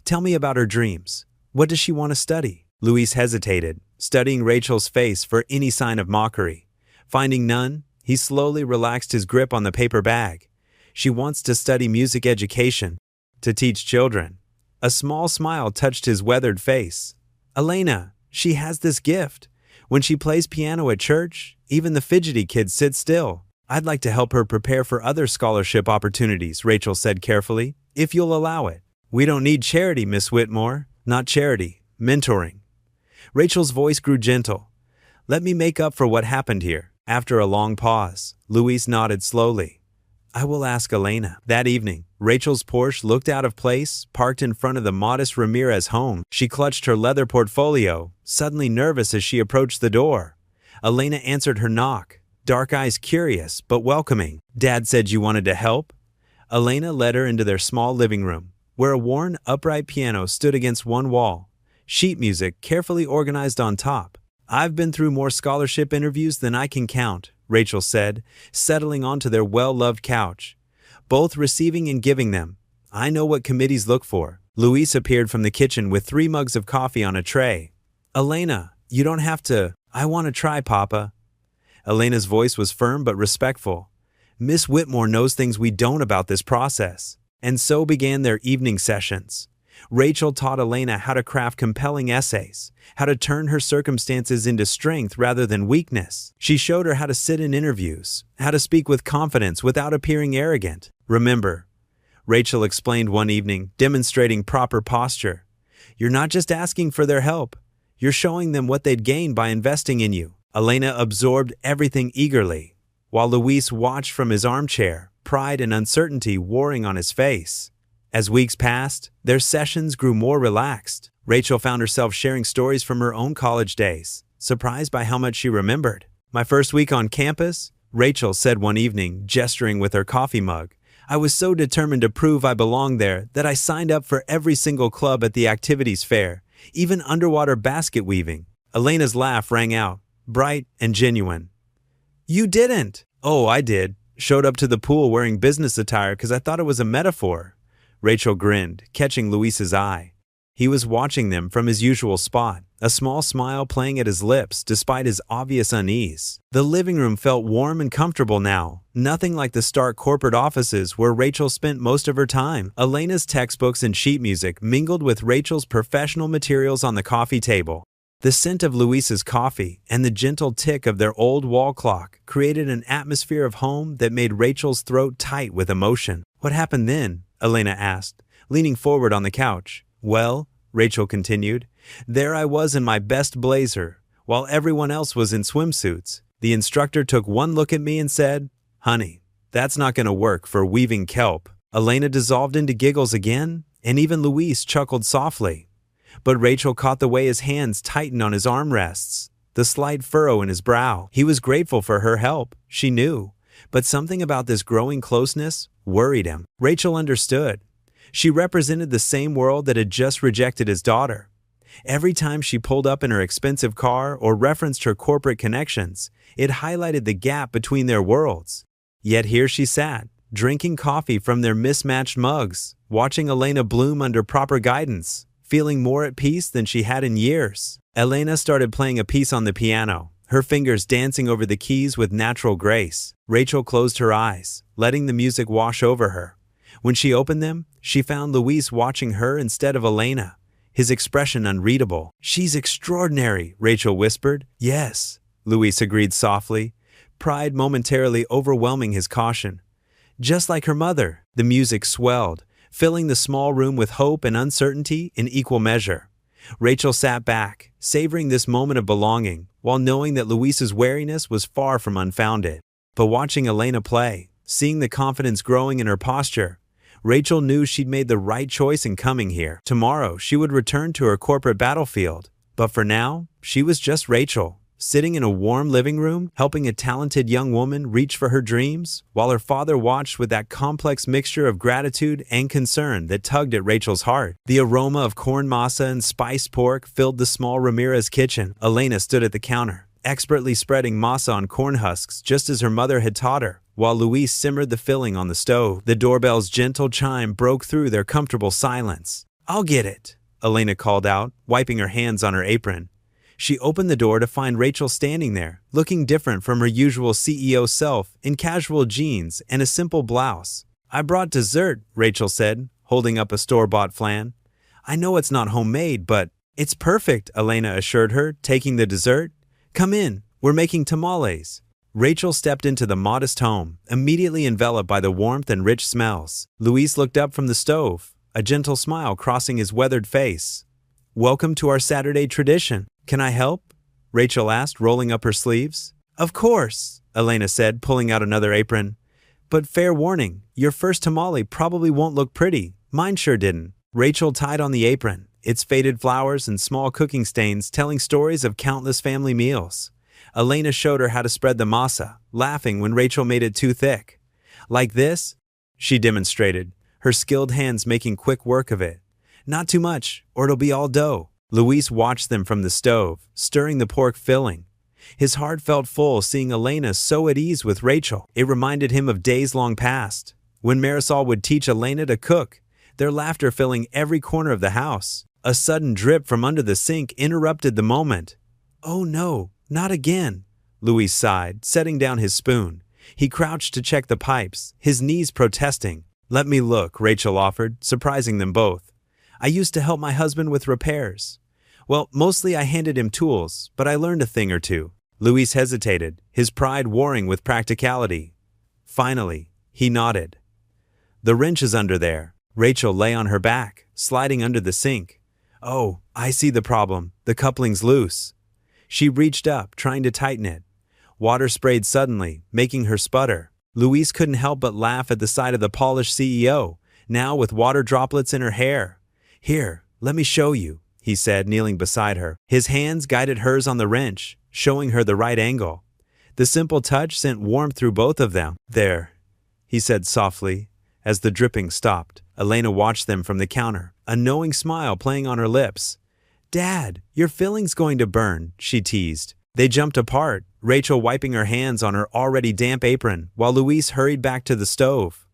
"Tell me about her dreams. What does she want to study?" Luis hesitated, studying Rachel's face for any sign of mockery. Finding none, he slowly relaxed his grip on the paper bag. "She wants to study music education, to teach children." A small smile touched his weathered face. "Elena, she has this gift. When she plays piano at church, even the fidgety kids sit still. I'd like to help her prepare for other scholarship opportunities," Rachel said carefully, "if you'll allow it." "We don't need charity, Miss Whitmore. Not charity, mentoring." Rachel's voice grew gentle. "Let me make up for what happened here." After a long pause, Luis nodded slowly. "I will ask Elena." That evening, Rachel's Porsche looked out of place, parked in front of the modest Ramirez home. She clutched her leather portfolio, suddenly nervous as she approached the door. Elena answered her knock, dark eyes curious but welcoming. "Dad said you wanted to help?" Elena led her into their small living room, where a worn, upright piano stood against one wall, sheet music carefully organized on top. "I've been through more scholarship interviews than I can count," Rachel said, settling onto their well-loved couch. "Both receiving and giving them. I know what committees look for." Luis appeared from the kitchen with 3 mugs of coffee on a tray. "Elena, you don't have to. I want to try, Papa." Elena's voice was firm but respectful. "Miss Whitmore knows things we don't about this process." And so began their evening sessions. Rachel taught Elena how to craft compelling essays, how to turn her circumstances into strength rather than weakness. She showed her how to sit in interviews, how to speak with confidence without appearing arrogant. "Remember," Rachel explained one evening, demonstrating proper posture, "you're not just asking for their help. You're showing them what they'd gain by investing in you." Elena absorbed everything eagerly, while Luis watched from his armchair, pride and uncertainty warring on his face. As weeks passed, their sessions grew more relaxed. Rachel found herself sharing stories from her own college days, surprised by how much she remembered. "My first week on campus," Rachel said one evening, gesturing with her coffee mug, "I was so determined to prove I belonged there that I signed up for every single club at the activities fair, even underwater basket weaving." Elena's laugh rang out, bright and genuine. "You didn't!" "Oh, I did. Showed up to the pool wearing business attire because I thought it was a metaphor." Rachel grinned, catching Luis's eye. He was watching them from his usual spot, a small smile playing at his lips despite his obvious unease. The living room felt warm and comfortable now, nothing like the stark corporate offices where Rachel spent most of her time. Elena's textbooks and sheet music mingled with Rachel's professional materials on the coffee table. The scent of Luis's coffee and the gentle tick of their old wall clock created an atmosphere of home that made Rachel's throat tight with emotion. "What happened then?" Elena asked, leaning forward on the couch. "Well," Rachel continued, "there I was in my best blazer, while everyone else was in swimsuits. The instructor took one look at me and said, 'Honey, that's not going to work for weaving kelp.'" Elena dissolved into giggles again, and even Luis chuckled softly. But Rachel caught the way his hands tightened on his armrests, the slight furrow in his brow. He was grateful for her help, she knew, but something about this growing closeness worried him. Rachel understood. She represented the same world that had just rejected his daughter. Every time she pulled up in her expensive car or referenced her corporate connections, it highlighted the gap between their worlds. Yet here she sat, drinking coffee from their mismatched mugs, watching Elena bloom under proper guidance, feeling more at peace than she had in years. Elena started playing a piece on the piano, her fingers dancing over the keys with natural grace. Rachel closed her eyes, letting the music wash over her. When she opened them, she found Luis watching her instead of Elena, his expression unreadable. "She's extraordinary," Rachel whispered. "Yes," Luis agreed softly, pride momentarily overwhelming his caution. "Just like her mother." The music swelled, filling the small room with hope and uncertainty in equal measure. Rachel sat back, savoring this moment of belonging, while knowing that Luis's wariness was far from unfounded. But watching Elena play, seeing the confidence growing in her posture, Rachel knew she'd made the right choice in coming here. Tomorrow, she would return to her corporate battlefield. But for now, she was just Rachel, sitting in a warm living room, helping a talented young woman reach for her dreams, while her father watched with that complex mixture of gratitude and concern that tugged at Rachel's heart. The aroma of corn masa and spiced pork filled the small Ramirez kitchen. Elena stood at the counter, expertly spreading masa on corn husks just as her mother had taught her, while Luis simmered the filling on the stove. The doorbell's gentle chime broke through their comfortable silence. "I'll get it," Elena called out, wiping her hands on her apron. She opened the door to find Rachel standing there, looking different from her usual CEO self, in casual jeans and a simple blouse. "I brought dessert," Rachel said, holding up a store-bought flan. "I know it's not homemade, but it's perfect," Elena assured her, taking the dessert. "Come in, we're making tamales." Rachel stepped into the modest home, immediately enveloped by the warmth and rich smells. Luis looked up from the stove, a gentle smile crossing his weathered face. "Welcome to our Saturday tradition. Can I help?" Rachel asked, rolling up her sleeves. "Of course," Elena said, pulling out another apron. "But fair warning, your first tamale probably won't look pretty. Mine sure didn't." Rachel tied on the apron, its faded flowers and small cooking stains telling stories of countless family meals. Elena showed her how to spread the masa, laughing when Rachel made it too thick. "Like this?" she demonstrated, her skilled hands making quick work of it. "Not too much, or it'll be all dough." Luis watched them from the stove, stirring the pork filling. His heart felt full seeing Elena so at ease with Rachel. It reminded him of days long past, when Marisol would teach Elena to cook, their laughter filling every corner of the house. A sudden drip from under the sink interrupted the moment. "Oh no, not again," Luis sighed, setting down his spoon. He crouched to check the pipes, his knees protesting. "Let me look," Rachel offered, surprising them both. "I used to help my husband with repairs. Well, mostly I handed him tools, but I learned a thing or two." Luis hesitated, his pride warring with practicality. Finally, he nodded. "The wrench is under there." Rachel lay on her back, sliding under the sink. "Oh, I see the problem. The coupling's loose." She reached up, trying to tighten it. Water sprayed suddenly, making her sputter. Luis couldn't help but laugh at the sight of the polished CEO, now with water droplets in her hair. "Here, let me show you," he said, kneeling beside her. His hands guided hers on the wrench, showing her the right angle. The simple touch sent warmth through both of them. "There," he said softly, as the dripping stopped. Elena watched them from the counter, a knowing smile playing on her lips. "Dad, your filling's going to burn," she teased. They jumped apart, Rachel wiping her hands on her already damp apron, while Luis hurried back to the stove.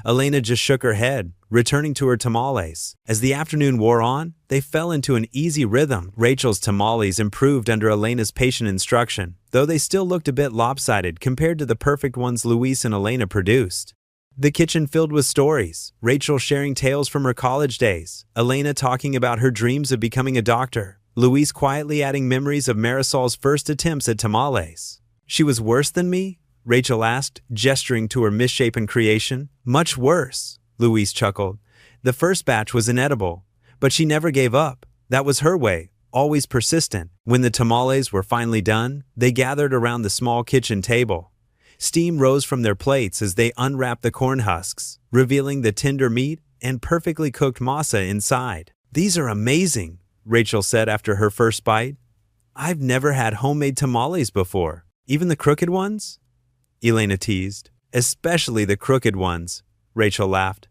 Elena just shook her head, returning to her tamales. As the afternoon wore on, they fell into an easy rhythm. Rachel's tamales improved under Elena's patient instruction, though they still looked a bit lopsided compared to the perfect ones Luis and Elena produced. The kitchen filled with stories, Rachel sharing tales from her college days, Elena talking about her dreams of becoming a doctor, Luis quietly adding memories of Marisol's first attempts at tamales. "She was worse than me?" Rachel asked, gesturing to her misshapen creation. "Much worse," Luis chuckled. "The first batch was inedible, but she never gave up. That was her way, always persistent." When the tamales were finally done, they gathered around the small kitchen table. Steam rose from their plates as they unwrapped the corn husks, revealing the tender meat and perfectly cooked masa inside. "These are amazing," Rachel said after her first bite. "I've never had homemade tamales before. Even the crooked ones?" Elena teased. "Especially the crooked ones," Rachel laughed.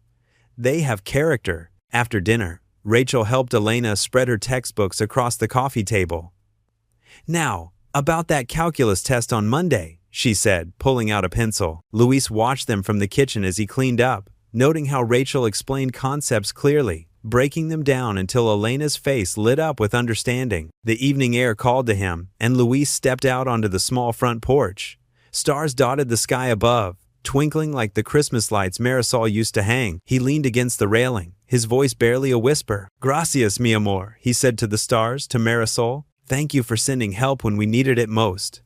"They have character." After dinner, Rachel helped Elena spread her textbooks across the coffee table. "Now, about that calculus test on Monday," she said, pulling out a pencil. Luis watched them from the kitchen as he cleaned up, noting how Rachel explained concepts clearly, breaking them down until Elena's face lit up with understanding. The evening air called to him, and Luis stepped out onto the small front porch. Stars dotted the sky above, twinkling like the Christmas lights Marisol used to hang. He leaned against the railing, his voice barely a whisper. "Gracias, mi amor," he said to the stars, to Marisol. "Thank you for sending help when we needed it most."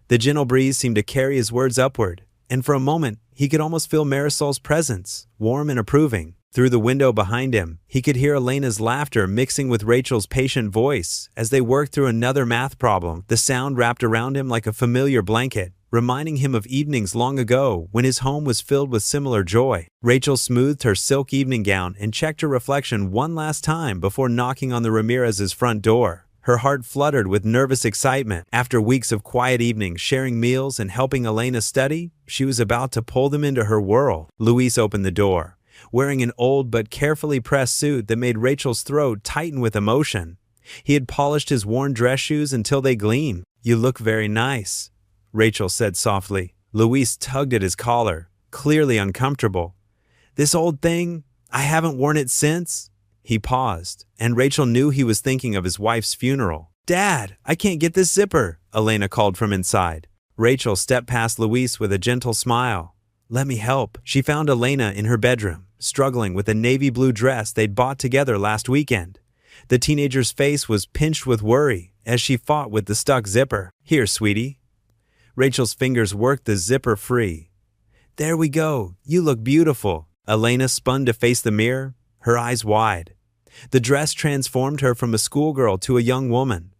The gentle breeze seemed to carry his words upward, and for a moment, he could almost feel Marisol's presence, warm and approving. Through the window behind him, he could hear Elena's laughter mixing with Rachel's patient voice as they worked through another math problem. The sound wrapped around him like a familiar blanket, reminding him of evenings long ago when his home was filled with similar joy. Rachel smoothed her silk evening gown and checked her reflection one last time before knocking on the Ramirez's front door. Her heart fluttered with nervous excitement. After weeks of quiet evenings sharing meals and helping Elena study, she was about to pull them into her world. Luis opened the door, wearing an old but carefully pressed suit that made Rachel's throat tighten with emotion. He had polished his worn dress shoes until they gleamed. "You look very nice," Rachel said softly. Luis tugged at his collar, clearly uncomfortable. "This old thing? I haven't worn it since." He paused, and Rachel knew he was thinking of his wife's funeral. "Dad, I can't get this zipper," Elena called from inside. Rachel stepped past Luis with a gentle smile. "Let me help." She found Elena in her bedroom, struggling with a navy blue dress they'd bought together last weekend. The teenager's face was pinched with worry as she fought with the stuck zipper. "Here, sweetie." Rachel's fingers worked the zipper free. "There we go. You look beautiful." Elena spun to face the mirror, her eyes wide. The dress transformed her from a schoolgirl to a young woman.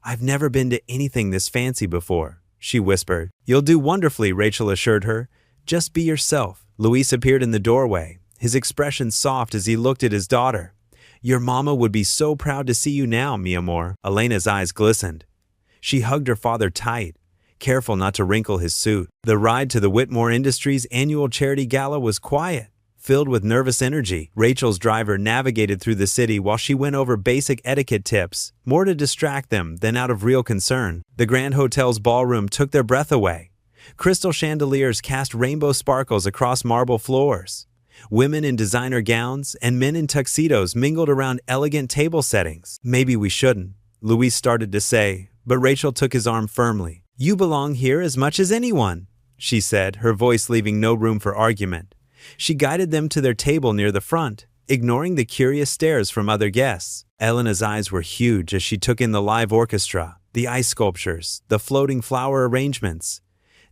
"I've never been to anything this fancy before," she whispered. "You'll do wonderfully," Rachel assured her. "Just be yourself." Luis appeared in the doorway, his expression soft as he looked at his daughter. "Your mama would be so proud to see you now, mi amor." Elena's eyes glistened. She hugged her father tight, careful not to wrinkle his suit. The ride to the Whitmore Industries annual charity gala was quiet, filled with nervous energy. Rachel's driver navigated through the city while she went over basic etiquette tips, more to distract them than out of real concern. The Grand Hotel's ballroom took their breath away. Crystal chandeliers cast rainbow sparkles across marble floors. Women in designer gowns and men in tuxedos mingled around elegant table settings. "Maybe we shouldn't," Luis started to say, but Rachel took his arm firmly. "You belong here as much as anyone," she said, her voice leaving no room for argument. She guided them to their table near the front, ignoring the curious stares from other guests. Elena's eyes were huge as she took in the live orchestra, the ice sculptures, the floating flower arrangements.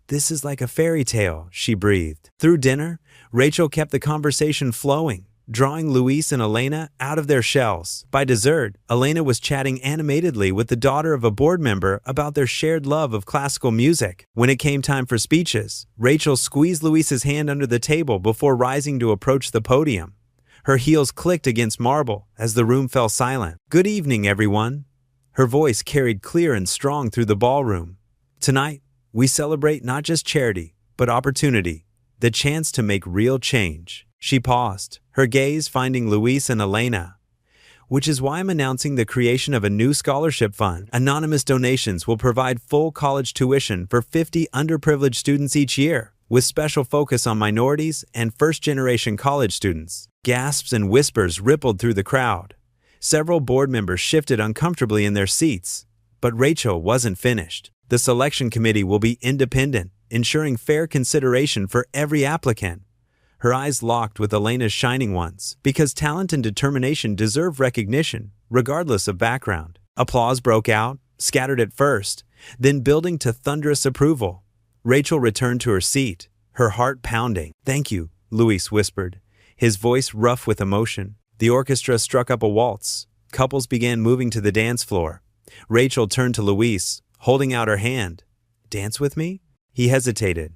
"This is like a fairy tale," she breathed. Through dinner, Rachel kept the conversation flowing, drawing Luis and Elena out of their shells. By dessert, Elena was chatting animatedly with the daughter of a board member about their shared love of classical music. When it came time for speeches, Rachel squeezed Luis's hand under the table before rising to approach the podium. Her heels clicked against marble as the room fell silent. "Good evening, everyone." Her voice carried clear and strong through the ballroom. "Tonight, we celebrate not just charity, but opportunity, the chance to make real change." She paused, her gaze finding Luis and Elena. "Which is why I'm announcing the creation of a new scholarship fund. Anonymous donations will provide full college tuition for 50 underprivileged students each year, with special focus on minorities and first-generation college students." Gasps and whispers rippled through the crowd. Several board members shifted uncomfortably in their seats, but Rachel wasn't finished. "The selection committee will be independent, ensuring fair consideration for every applicant." Her eyes locked with Elena's shining ones, because talent and determination deserve recognition, regardless of background. Applause broke out, scattered at first, then building to thunderous approval. Rachel returned to her seat, her heart pounding. "Thank you," Luis whispered, his voice rough with emotion. The orchestra struck up a waltz. Couples began moving to the dance floor. Rachel turned to Luis, holding out her hand. "Dance with me?" He hesitated.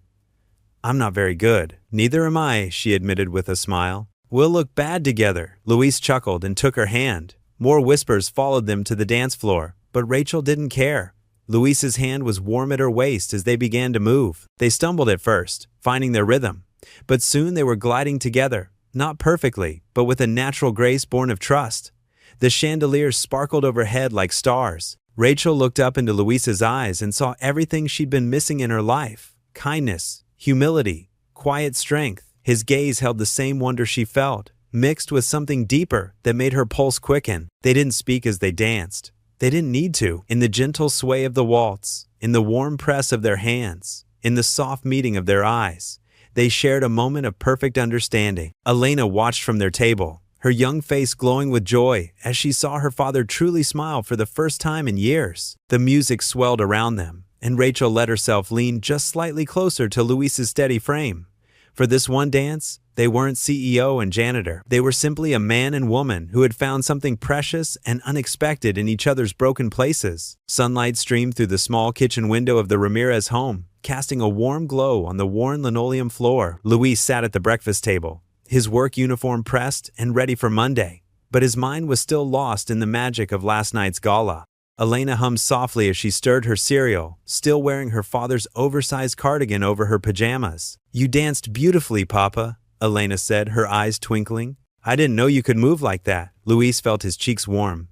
"I'm not very good." "Neither am I," she admitted with a smile. "We'll look bad together." Luis chuckled and took her hand. More whispers followed them to the dance floor, but Rachel didn't care. Luis's hand was warm at her waist as they began to move. They stumbled at first, finding their rhythm, but soon they were gliding together, not perfectly, but with a natural grace born of trust. The chandeliers sparkled overhead like stars. Rachel looked up into Luis's eyes and saw everything she'd been missing in her life: kindness, humility, quiet strength. His gaze held the same wonder she felt, mixed with something deeper that made her pulse quicken. They didn't speak as they danced. They didn't need to. In the gentle sway of the waltz, in the warm press of their hands, in the soft meeting of their eyes, they shared a moment of perfect understanding. Elena watched from their table, her young face glowing with joy as she saw her father truly smile for the first time in years. The music swelled around them, and Rachel let herself lean just slightly closer to Luis's steady frame. For this one dance, they weren't CEO and janitor. They were simply a man and woman who had found something precious and unexpected in each other's broken places. Sunlight streamed through the small kitchen window of the Ramirez home, casting a warm glow on the worn linoleum floor. Luis sat at the breakfast table, his work uniform pressed and ready for Monday, but his mind was still lost in the magic of last night's gala. Elena hummed softly as she stirred her cereal, still wearing her father's oversized cardigan over her pajamas. "You danced beautifully, Papa," Elena said, her eyes twinkling. "I didn't know you could move like that." Luis felt his cheeks warm.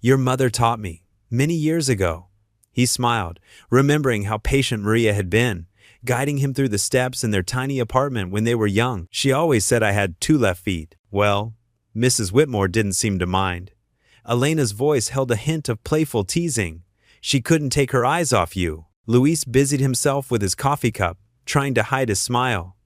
"Your mother taught me, many years ago." He smiled, remembering how patient Maria had been, guiding him through the steps in their tiny apartment when they were young. "She always said I had 2 left feet." Well, Mrs. Whitmore didn't seem to mind. Elena's voice held a hint of playful teasing. "She couldn't take her eyes off you." Luis busied himself with his coffee cup, trying to hide his smile.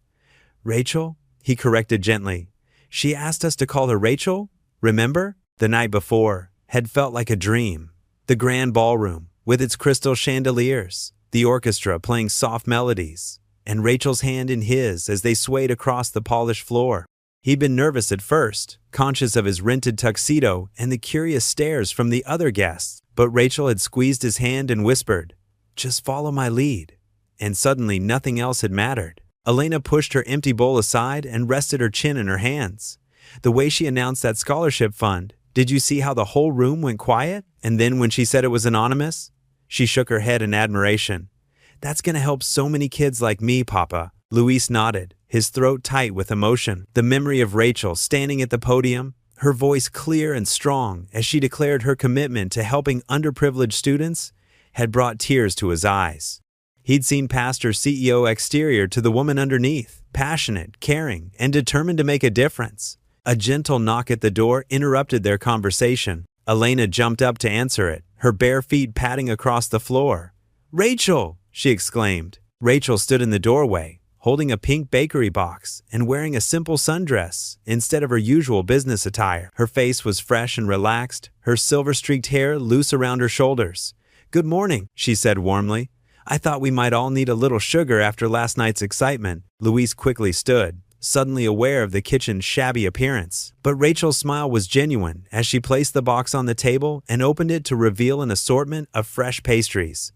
"Rachel?" he corrected gently. "She asked us to call her Rachel? Remember? The night before had felt like a dream. The grand ballroom, with its crystal chandeliers, the orchestra playing soft melodies, and Rachel's hand in his as they swayed across the polished floor. He'd been nervous at first, conscious of his rented tuxedo and the curious stares from the other guests, but Rachel had squeezed his hand and whispered, "Just follow my lead." And suddenly nothing else had mattered. Elena pushed her empty bowl aside and rested her chin in her hands. The way she announced that scholarship fund, did you see how the whole room went quiet? And then when she said it was anonymous, she shook her head in admiration. "That's going to help so many kids like me, Papa." Luis nodded, his throat tight with emotion. The memory of Rachel standing at the podium, her voice clear and strong as she declared her commitment to helping underprivileged students, had brought tears to his eyes. He'd seen past her CEO exterior to the woman underneath, passionate, caring, and determined to make a difference. A gentle knock at the door interrupted their conversation. Elena jumped up to answer it, her bare feet padding across the floor. "Rachel!" she exclaimed. Rachel stood in the doorway, holding a pink bakery box and wearing a simple sundress instead of her usual business attire. Her face was fresh and relaxed, her silver-streaked hair loose around her shoulders. "Good morning," she said warmly. "I thought we might all need a little sugar after last night's excitement." Luis quickly stood, suddenly aware of the kitchen's shabby appearance. But Rachel's smile was genuine as she placed the box on the table and opened it to reveal an assortment of fresh pastries.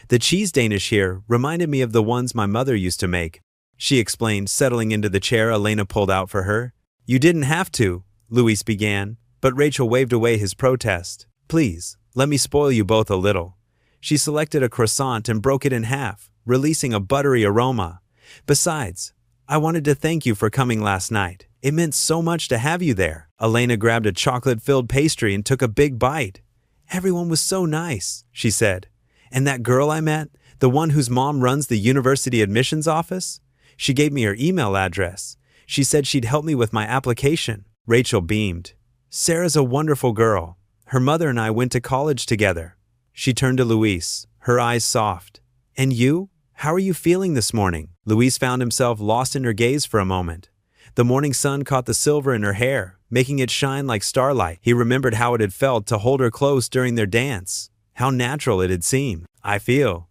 "The cheese Danish here reminded me of the ones my mother used to make," she explained, settling into the chair Elena pulled out for her. "You didn't have to," Luis began, but Rachel waved away his protest. "Please, let me spoil you both a little." She selected a croissant and broke it in half, releasing a buttery aroma. "Besides, I wanted to thank you for coming last night. It meant so much to have you there." Elena grabbed a chocolate-filled pastry and took a big bite. "Everyone was so nice," she said. "And that girl I met, the one whose mom runs the university admissions office? She gave me her email address. She said she'd help me with my application." Rachel beamed. "Sarah's a wonderful girl. Her mother and I went to college together." She turned to Luis, her eyes soft. "And you? How are you feeling this morning?" Luis found himself lost in her gaze for a moment. The morning sun caught the silver in her hair, making it shine like starlight. He remembered how it had felt to hold her close during their dance. How natural it had seemed. "I feel..."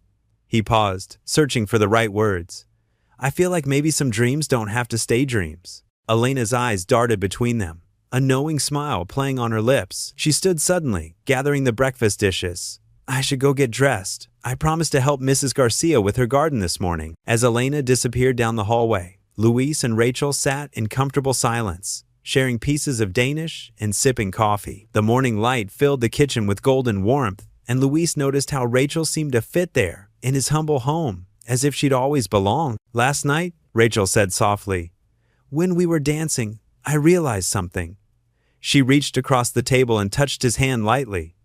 He paused, searching for the right words. "I feel like maybe some dreams don't have to stay dreams." Elena's eyes darted between them, a knowing smile playing on her lips. She stood suddenly, gathering the breakfast dishes. "I should go get dressed. I promised to help Mrs. Garcia with her garden this morning." As Elena disappeared down the hallway, Luis and Rachel sat in comfortable silence, sharing pieces of Danish and sipping coffee. The morning light filled the kitchen with golden warmth, and Luis noticed how Rachel seemed to fit there, in his humble home, as if she'd always belonged. "Last night," Rachel said softly, "when we were dancing, I realized something." She reached across the table and touched his hand lightly.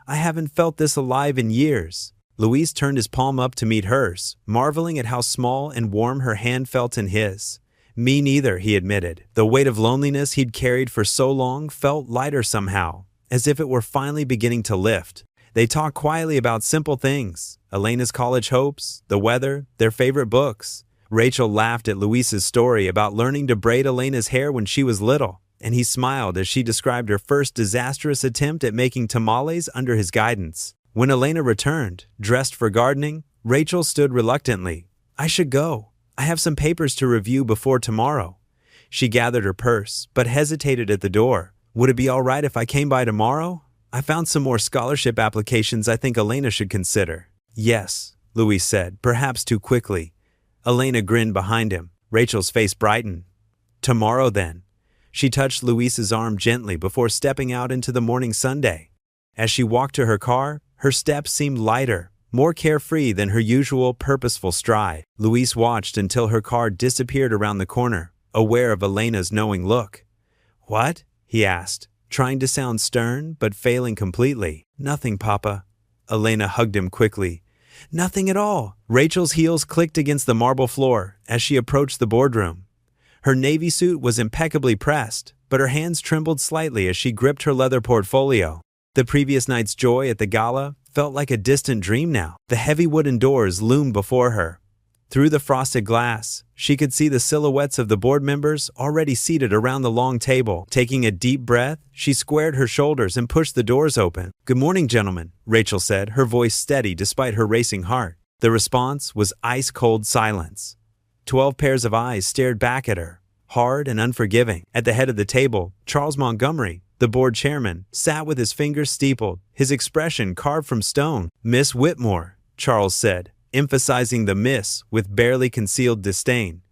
"I haven't felt this alive in years." Luis turned his palm up to meet hers, marveling at how small and warm her hand felt in his. Me neither, he admitted. The weight of loneliness he'd carried for so long felt lighter somehow, as if it were finally beginning to lift. They talked quietly about simple things: Elena's college hopes, the weather, their favorite books. Rachel laughed at Luis's story about learning to braid Elena's hair when she was little, and he smiled as she described her first disastrous attempt at making tamales under his guidance. When Elena returned, dressed for gardening, Rachel stood reluctantly. "I should go. I have some papers to review before tomorrow." She gathered her purse, but hesitated at the door. "Would it be all right if I came by tomorrow? I found some more scholarship applications I think Elena should consider." "Yes," Luis said, perhaps too quickly. Elena grinned behind him. Rachel's face brightened. "Tomorrow, then." She touched Luis's arm gently before stepping out into the morning sunday. As she walked to her car, her steps seemed lighter, more carefree than her usual purposeful stride. Luis watched until her car disappeared around the corner, aware of Elena's knowing look. "What?" he asked, trying to sound stern but failing completely. "Nothing, Papa." Elena hugged him quickly. "Nothing at all." Rachel's heels clicked against the marble floor as she approached the boardroom. Her navy suit was impeccably pressed, but her hands trembled slightly as she gripped her leather portfolio. The previous night's joy at the gala felt like a distant dream now. The heavy wooden doors loomed before her. Through the frosted glass, she could see the silhouettes of the board members already seated around the long table. Taking a deep breath, she squared her shoulders and pushed the doors open. "Good morning, gentlemen," Rachel said, her voice steady despite her racing heart. The response was ice-cold silence. 12 pairs of eyes stared back at her, hard and unforgiving. At the head of the table, Charles Montgomery, the board chairman, sat with his fingers steepled, his expression carved from stone. "Miss Whitmore," Charles said, emphasizing the miss with barely concealed disdain.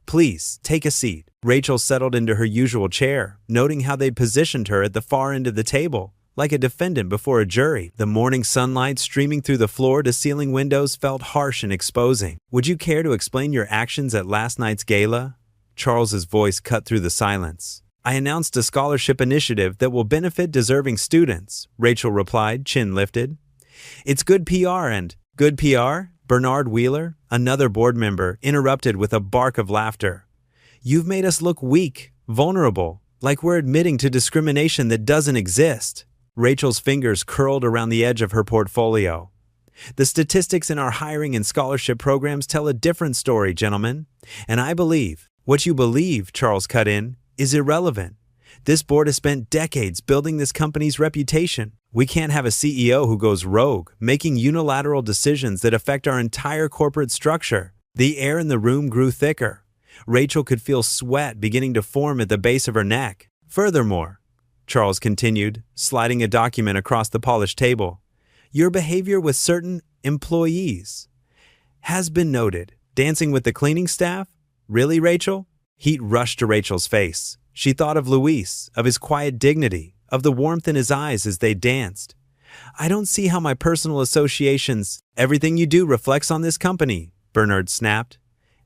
"Please, take a seat." Rachel settled into her usual chair, noting how they'd positioned her at the far end of the table, like a defendant before a jury. The morning sunlight streaming through the floor-to-ceiling windows felt harsh and exposing. "Would you care to explain your actions at last night's gala?" Charles's voice cut through the silence. "I announced a scholarship initiative that will benefit deserving students," Rachel replied, chin lifted. "It's good PR and—" "Good PR?" Bernard Wheeler, another board member, interrupted with a bark of laughter. "You've made us look weak, vulnerable, like we're admitting to discrimination that doesn't exist." Rachel's fingers curled around the edge of her portfolio. "The statistics in our hiring and scholarship programs tell a different story, gentlemen. And I believe—" "What you believe," Charles cut in, "is irrelevant. This board has spent decades building this company's reputation. We can't have a CEO who goes rogue, making unilateral decisions that affect our entire corporate structure." The air in the room grew thicker. Rachel could feel sweat beginning to form at the base of her neck. "Furthermore," Charles continued, sliding a document across the polished table, "your behavior with certain employees has been noted. Dancing with the cleaning staff? Really, Rachel?" Heat rushed to Rachel's face. She thought of Luis, of his quiet dignity, of the warmth in his eyes as they danced. "I don't see how my personal associations—" "Everything you do reflects on this company," Bernard snapped.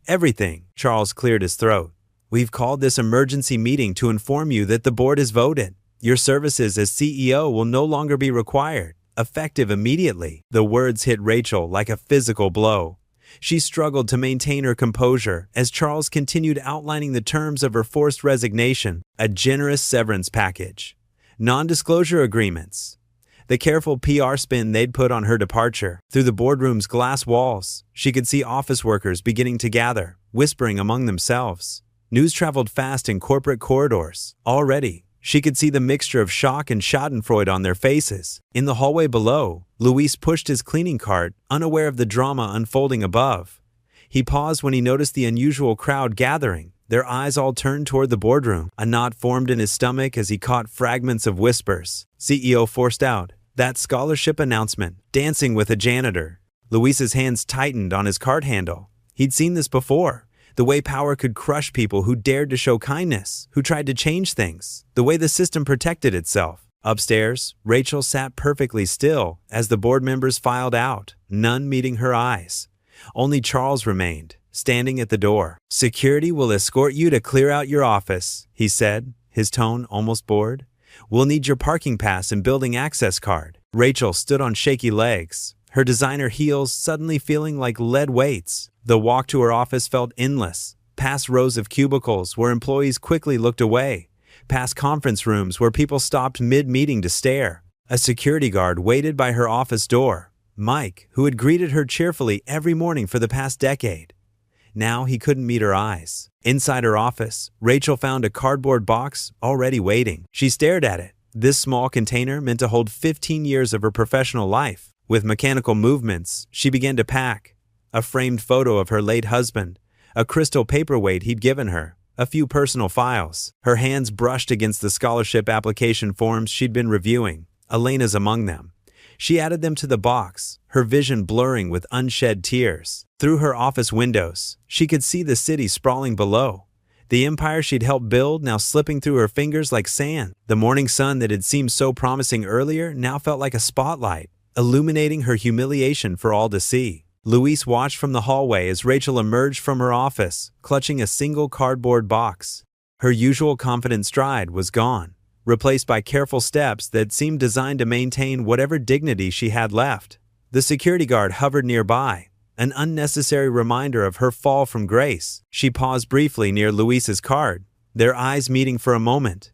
"Everything," Charles cleared his throat. "We've called this emergency meeting to inform you that the board has voted. Your services as CEO will no longer be required, effective immediately." The words hit Rachel like a physical blow. She struggled to maintain her composure as Charles continued outlining the terms of her forced resignation: a generous severance package, non-disclosure agreements, the careful PR spin they'd put on her departure. Through the boardroom's glass walls, she could see office workers beginning to gather, whispering among themselves. News traveled fast in corporate corridors. Already, she could see the mixture of shock and schadenfreude on their faces. In the hallway below, Luis pushed his cleaning cart, unaware of the drama unfolding above. He paused when he noticed the unusual crowd gathering, their eyes all turned toward the boardroom. A knot formed in his stomach as he caught fragments of whispers. CEO forced out, "That scholarship announcement, dancing with a janitor." Luis's hands tightened on his cart handle. He'd seen this before. The way power could crush people who dared to show kindness, who tried to change things, the way the system protected itself. Upstairs, Rachel sat perfectly still as the board members filed out, none meeting her eyes. Only Charles remained, standing at the door. "Security will escort you to clear out your office," he said, his tone almost bored. "We'll need your parking pass and building access card." Rachel stood on shaky legs, her designer heels suddenly feeling like lead weights. The walk to her office felt endless, past rows of cubicles where employees quickly looked away, past conference rooms where people stopped mid-meeting to stare. A security guard waited by her office door, Mike, who had greeted her cheerfully every morning for the past decade. Now he couldn't meet her eyes. Inside her office, Rachel found a cardboard box already waiting. She stared at it. This small container meant to hold 15 years of her professional life. With mechanical movements, she began to pack. A framed photo of her late husband, a crystal paperweight he'd given her, a few personal files. Her hands brushed against the scholarship application forms she'd been reviewing. Elena's among them. She added them to the box, her vision blurring with unshed tears. Through her office windows, she could see the city sprawling below. The empire she'd helped build now slipping through her fingers like sand. The morning sun that had seemed so promising earlier now felt like a spotlight, illuminating her humiliation for all to see. Luis watched from the hallway as Rachel emerged from her office, clutching a single cardboard box. Her usual confident stride was gone, replaced by careful steps that seemed designed to maintain whatever dignity she had left. The security guard hovered nearby, an unnecessary reminder of her fall from grace. She paused briefly near Luis's card, their eyes meeting for a moment.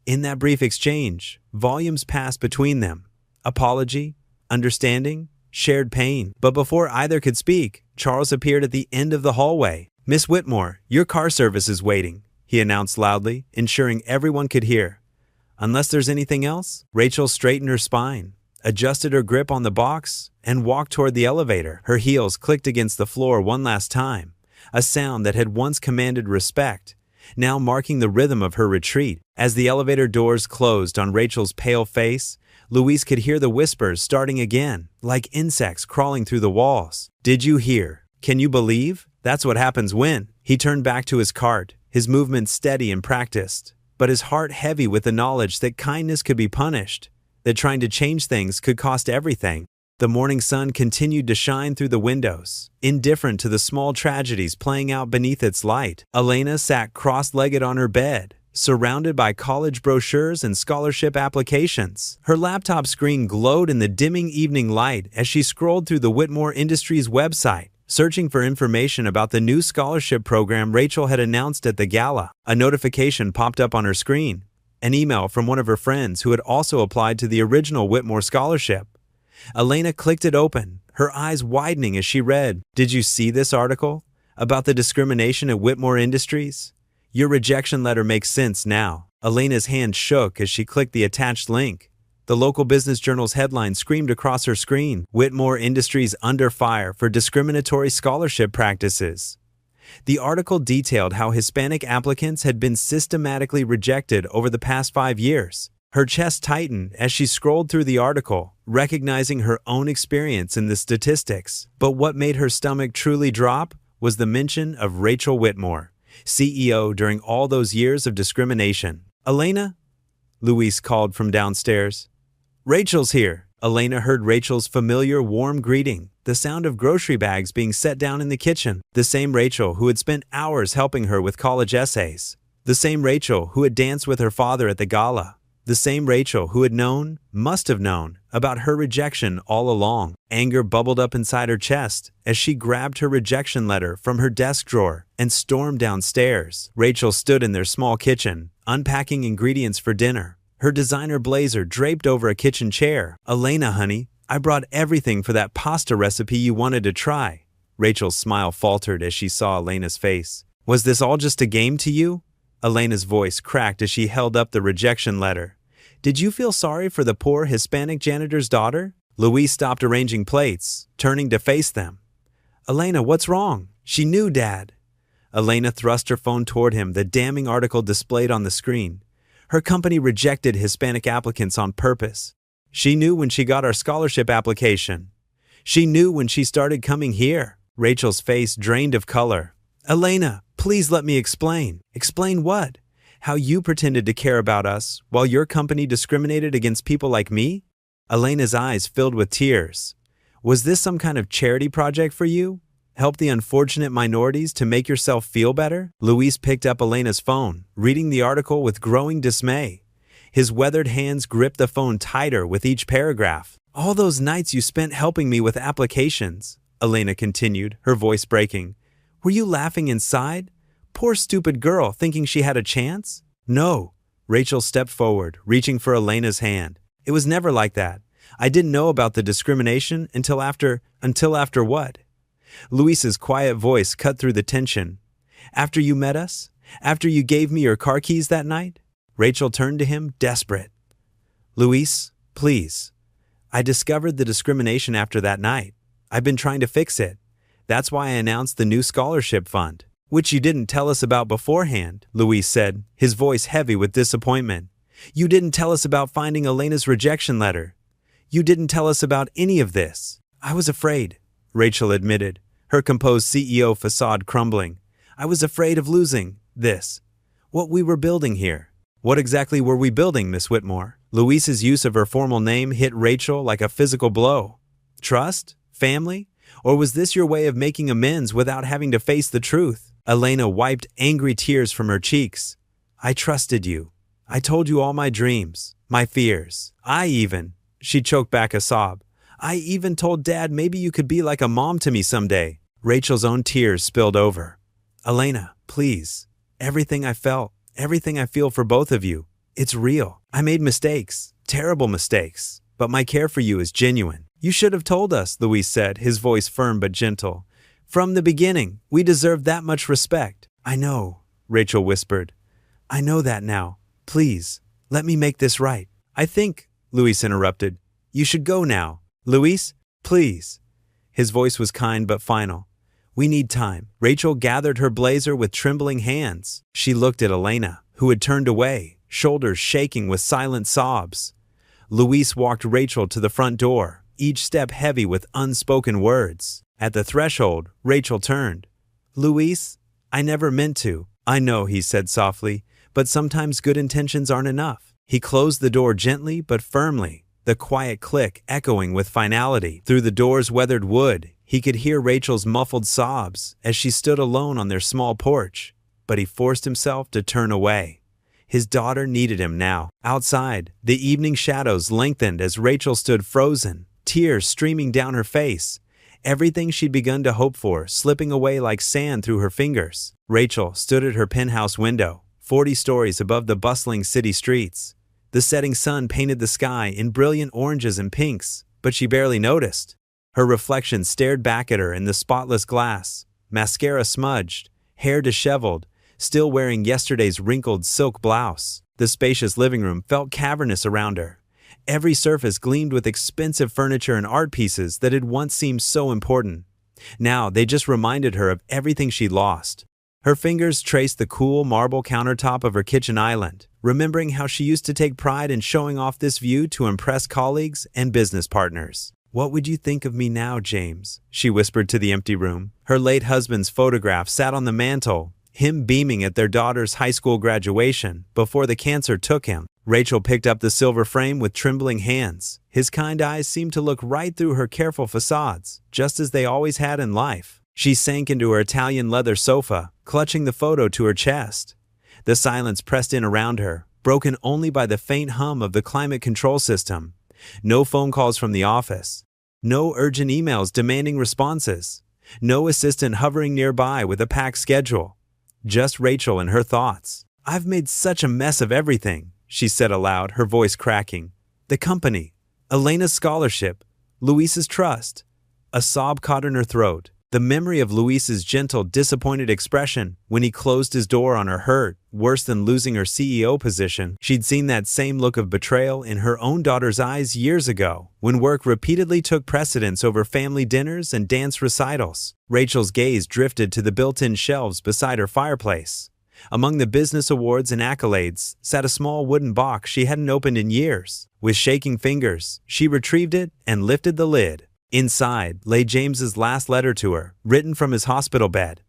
In that brief exchange, volumes passed between them. Apology, understanding, shared pain. But before either could speak, Charles appeared at the end of the hallway. "Miss Whitmore, your car service is waiting," he announced loudly, ensuring everyone could hear. "Unless there's anything else?" Rachel straightened her spine, adjusted her grip on the box, and walked toward the elevator. Her heels clicked against the floor one last time, a sound that had once commanded respect, now marking the rhythm of her retreat. As the elevator doors closed on Rachel's pale face, Luis could hear the whispers starting again, like insects crawling through the walls. "Did you hear? Can you believe? That's what happens when..." He turned back to his cart, his movements steady and practiced, but his heart heavy with the knowledge that kindness could be punished, that trying to change things could cost everything. The morning sun continued to shine through the windows, indifferent to the small tragedies playing out beneath its light. Elena sat cross-legged on her bed, surrounded by college brochures and scholarship applications. Her laptop screen glowed in the dimming evening light as she scrolled through the Whitmore Industries website, searching for information about the new scholarship program Rachel had announced at the gala. A notification popped up on her screen, an email from one of her friends who had also applied to the original Whitmore scholarship. Elena clicked it open, her eyes widening as she read. "Did you see this article about the discrimination at Whitmore Industries? Your rejection letter makes sense now." Elena's hand shook as she clicked the attached link. The local business journal's headline screamed across her screen, "Whitmore Industries under fire for discriminatory scholarship practices." The article detailed how Hispanic applicants had been systematically rejected over the past 5 years. Her chest tightened as she scrolled through the article, recognizing her own experience in the statistics. But what made her stomach truly drop was the mention of Rachel Whitmore, CEO during all those years of discrimination. "Elena?" Luis called from downstairs. "Rachel's here." Elena heard Rachel's familiar warm greeting, the sound of grocery bags being set down in the kitchen. The same Rachel who had spent hours helping her with college essays. The same Rachel who had danced with her father at the gala. The same Rachel who had known, must have known, about her rejection all along. Anger bubbled up inside her chest as she grabbed her rejection letter from her desk drawer and stormed downstairs. Rachel stood in their small kitchen, unpacking ingredients for dinner, her designer blazer draped over a kitchen chair. "Elena, honey, I brought everything for that pasta recipe you wanted to try." Rachel's smile faltered as she saw Elena's face. "Was this all just a game to you?" Elena's voice cracked as she held up the rejection letter. "Did you feel sorry for the poor Hispanic janitor's daughter?" Luis stopped arranging plates, turning to face them. "Elena, what's wrong?" "She knew, Dad." Elena thrust her phone toward him, the damning article displayed on the screen. "Her company rejected Hispanic applicants on purpose. She knew when she got our scholarship application. She knew when she started coming here." Rachel's face drained of color. "Elena, please let me explain." "Explain what? How you pretended to care about us while your company discriminated against people like me?" Elena's eyes filled with tears. "Was this some kind of charity project for you? Help the unfortunate minorities to make yourself feel better?" Luis picked up Elena's phone, reading the article with growing dismay. His weathered hands gripped the phone tighter with each paragraph. "All those nights you spent helping me with applications," Elena continued, her voice breaking. "Were you laughing inside? Poor stupid girl, thinking she had a chance? No. Rachel stepped forward, reaching for Elena's hand. It was never like that. I didn't know about the discrimination until after what? Luis's quiet voice cut through the tension. After you met us? After you gave me your car keys that night? Rachel turned to him, desperate. Luis, please. I discovered the discrimination after that night. I've been trying to fix it. That's why I announced the new scholarship fund, which you didn't tell us about beforehand, Luis said, his voice heavy with disappointment. You didn't tell us about finding Elena's rejection letter. You didn't tell us about any of this. I was afraid, Rachel admitted, her composed CEO facade crumbling. I was afraid of losing this. What we were building here. What exactly were we building, Miss Whitmore? Luis's use of her formal name hit Rachel like a physical blow. Trust? Family? Or was this your way of making amends without having to face the truth? Elena wiped angry tears from her cheeks. I trusted you. I told you all my dreams, my fears. She choked back a sob. I even told Dad maybe you could be like a mom to me someday. Rachel's own tears spilled over. Elena, please. Everything I felt, everything I feel for both of you, it's real. I made mistakes, terrible mistakes, but my care for you is genuine. You should have told us, Luis said, his voice firm but gentle. From the beginning, we deserved that much respect. I know, Rachel whispered. I know that now. Please, let me make this right. I think, Luis interrupted, you should go now. Luis, please. His voice was kind but final. We need time. Rachel gathered her blazer with trembling hands. She looked at Elena, who had turned away, shoulders shaking with silent sobs. Luis walked Rachel to the front door, each step heavy with unspoken words. At the threshold, Rachel turned. Luis, I never meant to. I know, he said softly, but sometimes good intentions aren't enough. He closed the door gently but firmly, the quiet click echoing with finality. Through the door's weathered wood, he could hear Rachel's muffled sobs as she stood alone on their small porch, but he forced himself to turn away. His daughter needed him now. Outside, the evening shadows lengthened as Rachel stood frozen, tears streaming down her face. Everything she'd begun to hope for slipping away like sand through her fingers. Rachel stood at her penthouse window, 40 stories above the bustling city streets. The setting sun painted the sky in brilliant oranges and pinks, but she barely noticed. Her reflection stared back at her in the spotless glass, mascara smudged, hair disheveled, still wearing yesterday's wrinkled silk blouse. The spacious living room felt cavernous around her. Every surface gleamed with expensive furniture and art pieces that had once seemed so important. Now they just reminded her of everything she'd lost. Her fingers traced the cool marble countertop of her kitchen island, remembering how she used to take pride in showing off this view to impress colleagues and business partners. What would you think of me now, James? She whispered to the empty room. Her late husband's photograph sat on the mantel, him beaming at their daughter's high school graduation before the cancer took him. Rachel picked up the silver frame with trembling hands. His kind eyes seemed to look right through her careful facades, just as they always had in life. She sank into her Italian leather sofa, clutching the photo to her chest. The silence pressed in around her, broken only by the faint hum of the climate control system. No phone calls from the office. No urgent emails demanding responses. No assistant hovering nearby with a packed schedule. Just Rachel and her thoughts. I've made such a mess of everything, she said aloud, her voice cracking. The company, Elena's scholarship, Luis's trust. A sob caught in her throat. The memory of Luis's gentle, disappointed expression when he closed his door on her hurt worse than losing her CEO position. She'd seen that same look of betrayal in her own daughter's eyes years ago, when work repeatedly took precedence over family dinners and dance recitals. Rachel's gaze drifted to the built-in shelves beside her fireplace. Among the business awards and accolades sat a small wooden box she hadn't opened in years. With shaking fingers, she retrieved it and lifted the lid. Inside lay James's last letter to her, written from his hospital bed.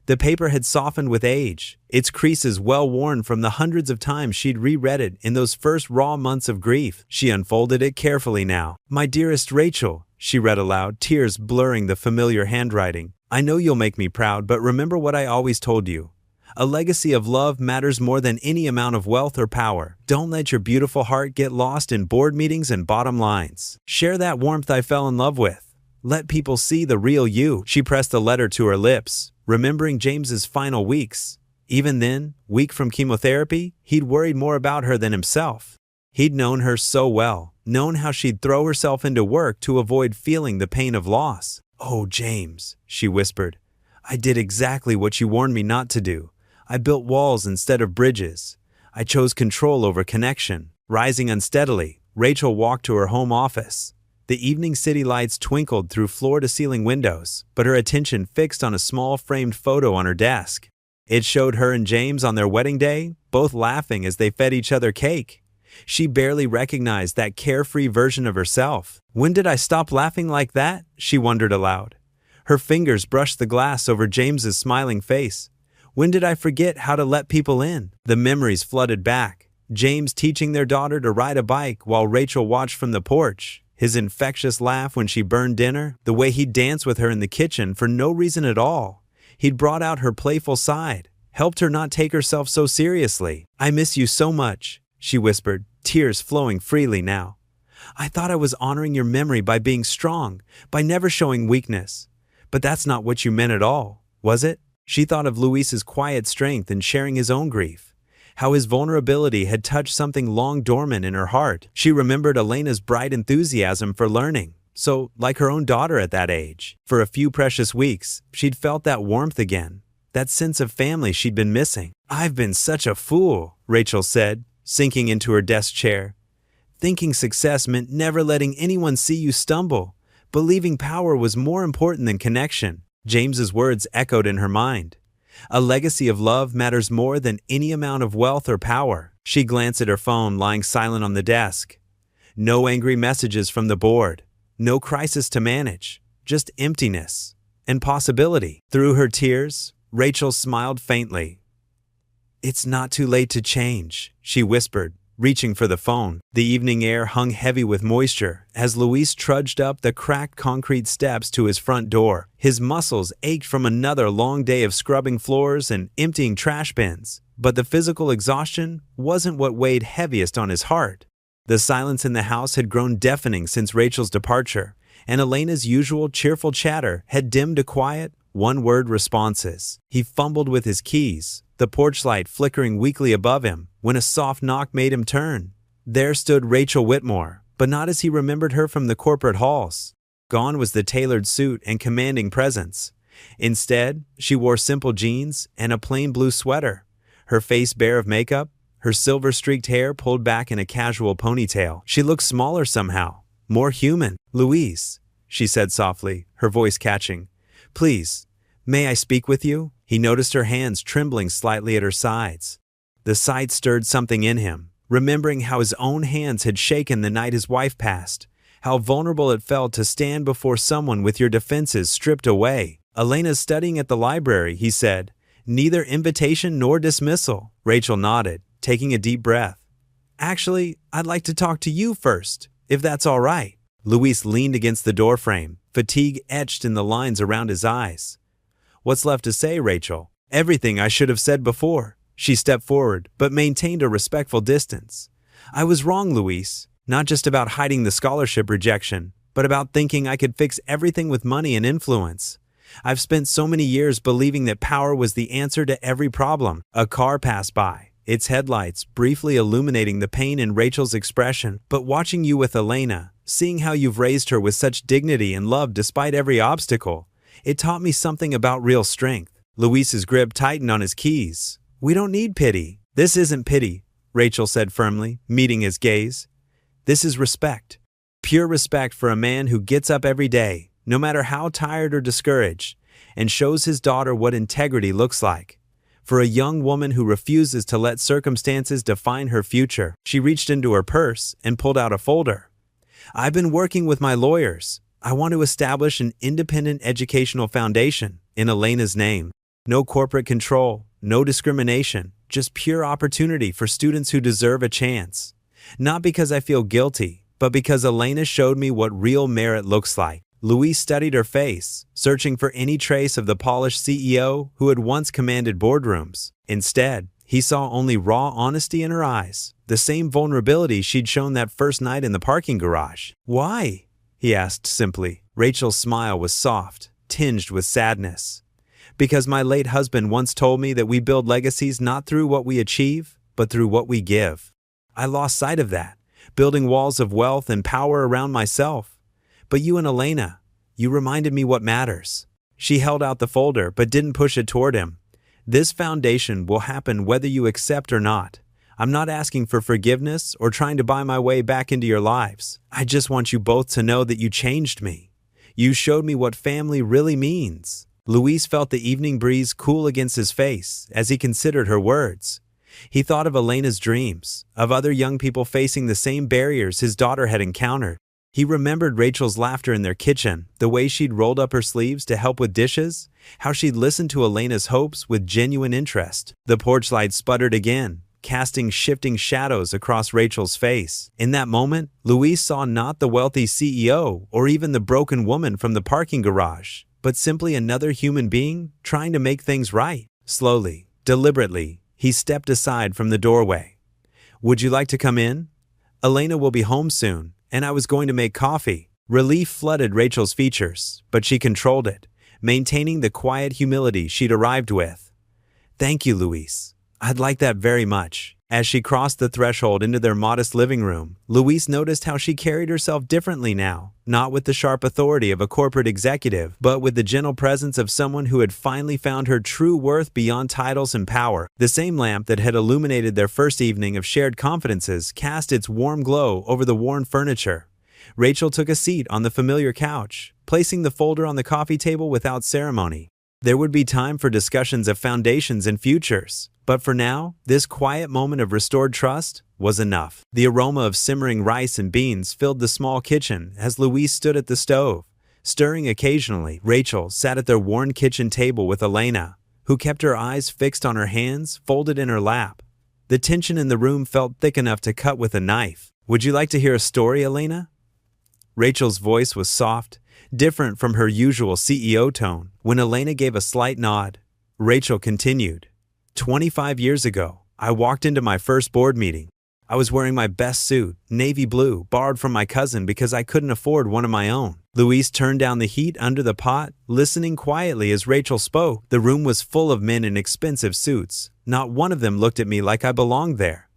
The paper had softened with age, its creases well worn from the hundreds of times she'd reread it in those first raw months of grief. She unfolded it carefully now. My dearest Rachel, she read aloud, tears blurring the familiar handwriting. I know you'll make me proud, but remember what I always told you. A legacy of love matters more than any amount of wealth or power. Don't let your beautiful heart get lost in board meetings and bottom lines. Share that warmth I fell in love with. Let people see the real you. She pressed the letter to her lips, remembering James's final weeks. Even then, weak from chemotherapy, he'd worried more about her than himself. He'd known her so well, known how she'd throw herself into work to avoid feeling the pain of loss. "Oh, James," she whispered, "I did exactly what you warned me not to do. I built walls instead of bridges. I chose control over connection." Rising unsteadily, Rachel walked to her home office. The evening city lights twinkled through floor-to-ceiling windows, but her attention fixed on a small framed photo on her desk. It showed her and James on their wedding day, both laughing as they fed each other cake. She barely recognized that carefree version of herself. "When did I stop laughing like that?" she wondered aloud. Her fingers brushed the glass over James's smiling face. "When did I forget how to let people in?" The memories flooded back. James teaching their daughter to ride a bike while Rachel watched from the porch. His infectious laugh when she burned dinner. The way he'd dance with her in the kitchen for no reason at all. He'd brought out her playful side, helped her not take herself so seriously. "I miss you so much," she whispered, tears flowing freely now. "I thought I was honoring your memory by being strong, by never showing weakness. But that's not what you meant at all, was it?" She thought of Luis's quiet strength in sharing his own grief, how his vulnerability had touched something long dormant in her heart. She remembered Elena's bright enthusiasm for learning, so like her own daughter at that age. For a few precious weeks, she'd felt that warmth again, that sense of family she'd been missing. "I've been such a fool," Rachel said, sinking into her desk chair. "Thinking success meant never letting anyone see you stumble, believing power was more important than connection." James's words echoed in her mind. A legacy of love matters more than any amount of wealth or power. She glanced at her phone lying silent on the desk. No angry messages from the board. No crisis to manage. Just emptiness and possibility. Through her tears, Rachel smiled faintly. "It's not too late to change," she whispered, reaching for the phone. The evening air hung heavy with moisture as Luis trudged up the cracked concrete steps to his front door. His muscles ached from another long day of scrubbing floors and emptying trash bins, but the physical exhaustion wasn't what weighed heaviest on his heart. The silence in the house had grown deafening since Rachel's departure, and Elena's usual cheerful chatter had dimmed to quiet, one-word responses. He fumbled with his keys, the porch light flickering weakly above him, when a soft knock made him turn. There stood Rachel Whitmore, but not as he remembered her from the corporate halls. Gone was the tailored suit and commanding presence. Instead, she wore simple jeans and a plain blue sweater, her face bare of makeup, her silver-streaked hair pulled back in a casual ponytail. She looked smaller somehow, more human. "Louise," she said softly, her voice catching. "Please, may I speak with you?" He noticed her hands trembling slightly at her sides. The sight stirred something in him, remembering how his own hands had shaken the night his wife passed, how vulnerable it felt to stand before someone with your defenses stripped away. "Elena's studying at the library," he said. "Neither invitation nor dismissal." Rachel nodded, taking a deep breath. "Actually, I'd like to talk to you first, if that's all right." Luis leaned against the doorframe, fatigue etched in the lines around his eyes. "What's left to say, Rachel?" "Everything I should have said before." She stepped forward, but maintained a respectful distance. "I was wrong, Luis, not just about hiding the scholarship rejection, but about thinking I could fix everything with money and influence. I've spent so many years believing that power was the answer to every problem." A car passed by, its headlights briefly illuminating the pain in Rachel's expression. "But watching you with Elena, seeing how you've raised her with such dignity and love despite every obstacle, it taught me something about real strength." Luis's grip tightened on his keys. "We don't need pity." "This isn't pity," Rachel said firmly, meeting his gaze. "This is respect. Pure respect for a man who gets up every day, no matter how tired or discouraged, and shows his daughter what integrity looks like. For a young woman who refuses to let circumstances define her future." She reached into her purse and pulled out a folder. "I've been working with my lawyers. I want to establish an independent educational foundation in Elena's name. No corporate control, no discrimination, just pure opportunity for students who deserve a chance. Not because I feel guilty, but because Elena showed me what real merit looks like." Luis studied her face, searching for any trace of the polished CEO who had once commanded boardrooms. Instead, he saw only raw honesty in her eyes, the same vulnerability she'd shown that first night in the parking garage. "Why?" he asked simply. Rachel's smile was soft, tinged with sadness. Because my late husband once told me that we build legacies not through what we achieve, but through what we give. I lost sight of that, building walls of wealth and power around myself. But you and Elena, you reminded me what matters. She held out the folder but didn't push it toward him. This foundation will happen whether you accept or not. I'm not asking for forgiveness or trying to buy my way back into your lives. I just want you both to know that you changed me. You showed me what family really means. Luis felt the evening breeze cool against his face as he considered her words. He thought of Elena's dreams, of other young people facing the same barriers his daughter had encountered. He remembered Rachel's laughter in their kitchen, the way she'd rolled up her sleeves to help with dishes, how she'd listened to Elena's hopes with genuine interest. The porch light sputtered again, casting shifting shadows across Rachel's face. In that moment, Luis saw not the wealthy CEO or even the broken woman from the parking garage, but simply another human being trying to make things right. Slowly, deliberately, he stepped aside from the doorway. "Would you like to come in? Elena will be home soon, and I was going to make coffee." Relief flooded Rachel's features, but she controlled it, maintaining the quiet humility she'd arrived with. "Thank you, Luis. I'd like that very much." As she crossed the threshold into their modest living room, Luis noticed how she carried herself differently now, not with the sharp authority of a corporate executive, but with the gentle presence of someone who had finally found her true worth beyond titles and power. The same lamp that had illuminated their first evening of shared confidences cast its warm glow over the worn furniture. Rachel took a seat on the familiar couch, placing the folder on the coffee table without ceremony. There would be time for discussions of foundations and futures, but for now, this quiet moment of restored trust was enough. The aroma of simmering rice and beans filled the small kitchen as Luis stood at the stove, stirring occasionally. Rachel sat at their worn kitchen table with Elena, who kept her eyes fixed on her hands folded in her lap. The tension in the room felt thick enough to cut with a knife. "Would you like to hear a story, Elena?" Rachel's voice was soft, different from her usual CEO tone. When Elena gave a slight nod, Rachel continued. 25 years ago, I walked into my first board meeting. I was wearing my best suit, navy blue, borrowed from my cousin because I couldn't afford one of my own." Luis turned down the heat under the pot, listening quietly as Rachel spoke. The room was full of men in expensive suits. Not one of them looked at me like I belonged there.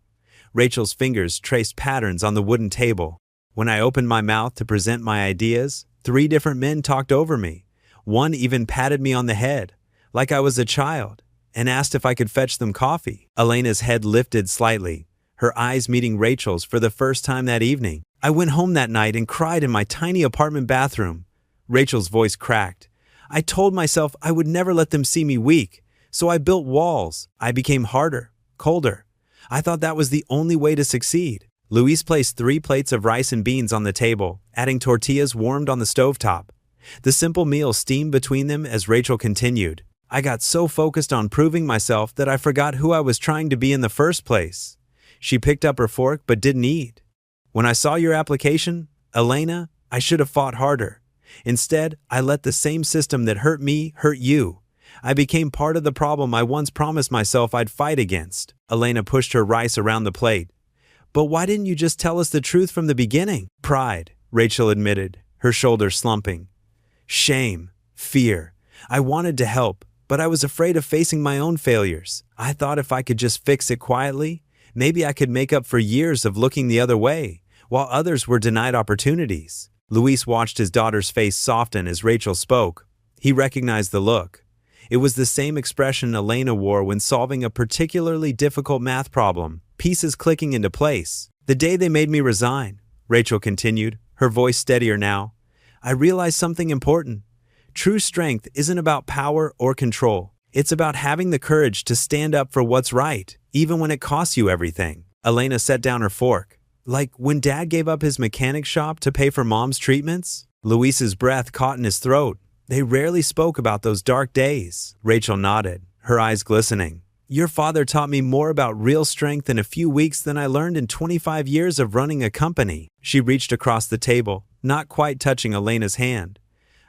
Rachel's fingers traced patterns on the wooden table. When I opened my mouth to present my ideas, 3 different men talked over me. One even patted me on the head, like I was a child, and asked if I could fetch them coffee. Elena's head lifted slightly, her eyes meeting Rachel's for the first time that evening. "I went home that night and cried in my tiny apartment bathroom." Rachel's voice cracked. "I told myself I would never let them see me weak, so I built walls. I became harder, colder. I thought that was the only way to succeed." Luis placed 3 plates of rice and beans on the table, adding tortillas warmed on the stovetop. The simple meal steamed between them as Rachel continued. "I got so focused on proving myself that I forgot who I was trying to be in the first place." She picked up her fork but didn't eat. "When I saw your application, Elena, I should have fought harder. Instead, I let the same system that hurt me hurt you. I became part of the problem I once promised myself I'd fight against." Elena pushed her rice around the plate. "But why didn't you just tell us the truth from the beginning?" "Pride," Rachel admitted, her shoulders slumping. "Shame, fear. I wanted to help, but I was afraid of facing my own failures. I thought if I could just fix it quietly, maybe I could make up for years of looking the other way, while others were denied opportunities." Luis watched his daughter's face soften as Rachel spoke. He recognized the look. It was the same expression Elena wore when solving a particularly difficult math problem, pieces clicking into place. "The day they made me resign," Rachel continued, her voice steadier now, "I realized something important. True strength isn't about power or control. It's about having the courage to stand up for what's right, even when it costs you everything." Elena set down her fork. "Like when Dad gave up his mechanic shop to pay for Mom's treatments?" Luis's breath caught in his throat. "They rarely spoke about those dark days." Rachel nodded, her eyes glistening. "Your father taught me more about real strength in a few weeks than I learned in 25 years of running a company." She reached across the table, not quite touching Elena's hand.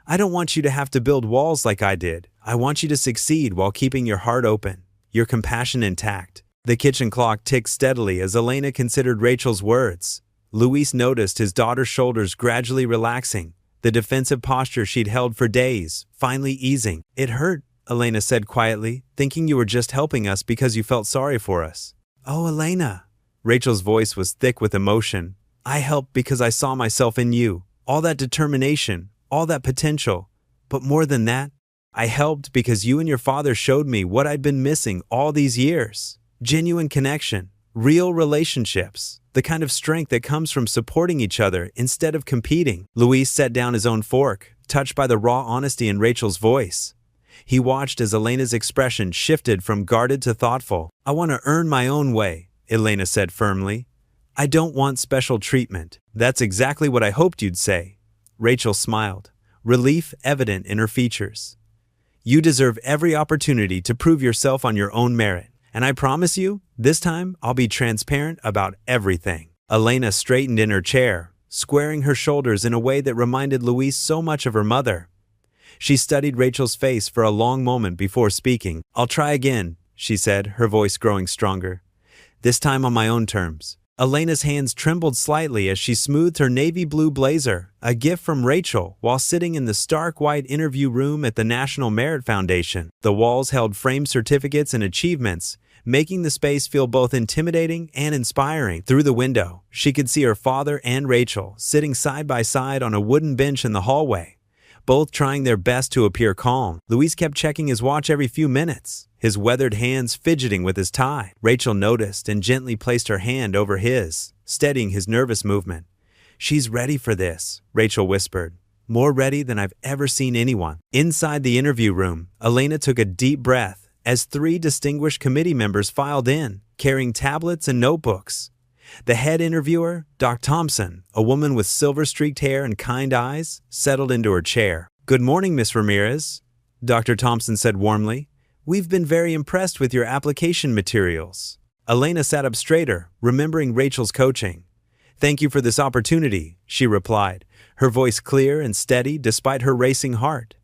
"I don't want you to have to build walls like I did. I want you to succeed while keeping your heart open, your compassion intact." The kitchen clock ticked steadily as Elena considered Rachel's words. Luis noticed his daughter's shoulders gradually relaxing, the defensive posture she'd held for days finally easing. It hurt, Elena said quietly, thinking you were just helping us because you felt sorry for us. Oh, Elena. Rachel's voice was thick with emotion. I helped because I saw myself in you. All that determination, all that potential. But more than that, I helped because you and your father showed me what I'd been missing all these years. Genuine connection, real relationships, the kind of strength that comes from supporting each other instead of competing. Luis set down his own fork, touched by the raw honesty in Rachel's voice. He watched as Elena's expression shifted from guarded to thoughtful. I want to earn my own way, Elena said firmly. I don't want special treatment. That's exactly what I hoped you'd say. Rachel smiled, relief evident in her features. You deserve every opportunity to prove yourself on your own merit. And I promise you, this time I'll be transparent about everything. Elena straightened in her chair, squaring her shoulders in a way that reminded Luis so much of her mother. She studied Rachel's face for a long moment before speaking. I'll try again, she said, her voice growing stronger. This time on my own terms. Elena's hands trembled slightly as she smoothed her navy blue blazer, a gift from Rachel, while sitting in the stark white interview room at the National Merit Foundation. The walls held framed certificates and achievements, making the space feel both intimidating and inspiring. Through the window, she could see her father and Rachel sitting side by side on a wooden bench in the hallway, both trying their best to appear calm. Luis kept checking his watch every few minutes, his weathered hands fidgeting with his tie. Rachel noticed and gently placed her hand over his, steadying his nervous movement. She's ready for this, Rachel whispered. More ready than I've ever seen anyone. Inside the interview room, Elena took a deep breath as 3 distinguished committee members filed in, carrying tablets and notebooks. The head interviewer, Doc Thompson, a woman with silver-streaked hair and kind eyes, settled into her chair. Good morning, Miss Ramirez, Dr. Thompson said warmly. We've been very impressed with your application materials. Elena sat up straighter, remembering Rachel's coaching. Thank you for this opportunity, she replied, her voice clear and steady despite her racing heart.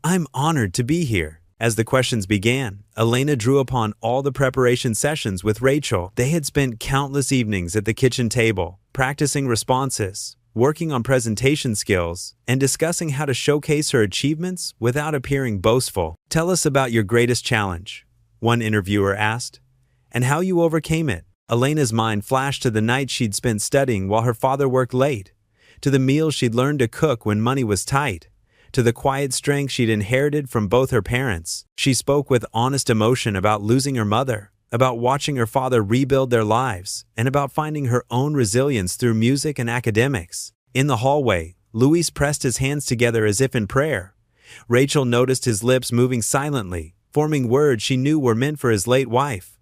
I'm honored to be here. As the questions began, Elena drew upon all the preparation sessions with Rachel. They had spent countless evenings at the kitchen table, practicing responses, working on presentation skills, and discussing how to showcase her achievements without appearing boastful. Tell us about your greatest challenge, one interviewer asked, and how you overcame it. Elena's mind flashed to the nights she'd spent studying while her father worked late, to the meals she'd learned to cook when money was tight, to the quiet strength she'd inherited from both her parents. She spoke with honest emotion about losing her mother, about watching her father rebuild their lives, and about finding her own resilience through music and academics. In the hallway, Luis pressed his hands together as if in prayer. Rachel noticed his lips moving silently, forming words she knew were meant for his late wife.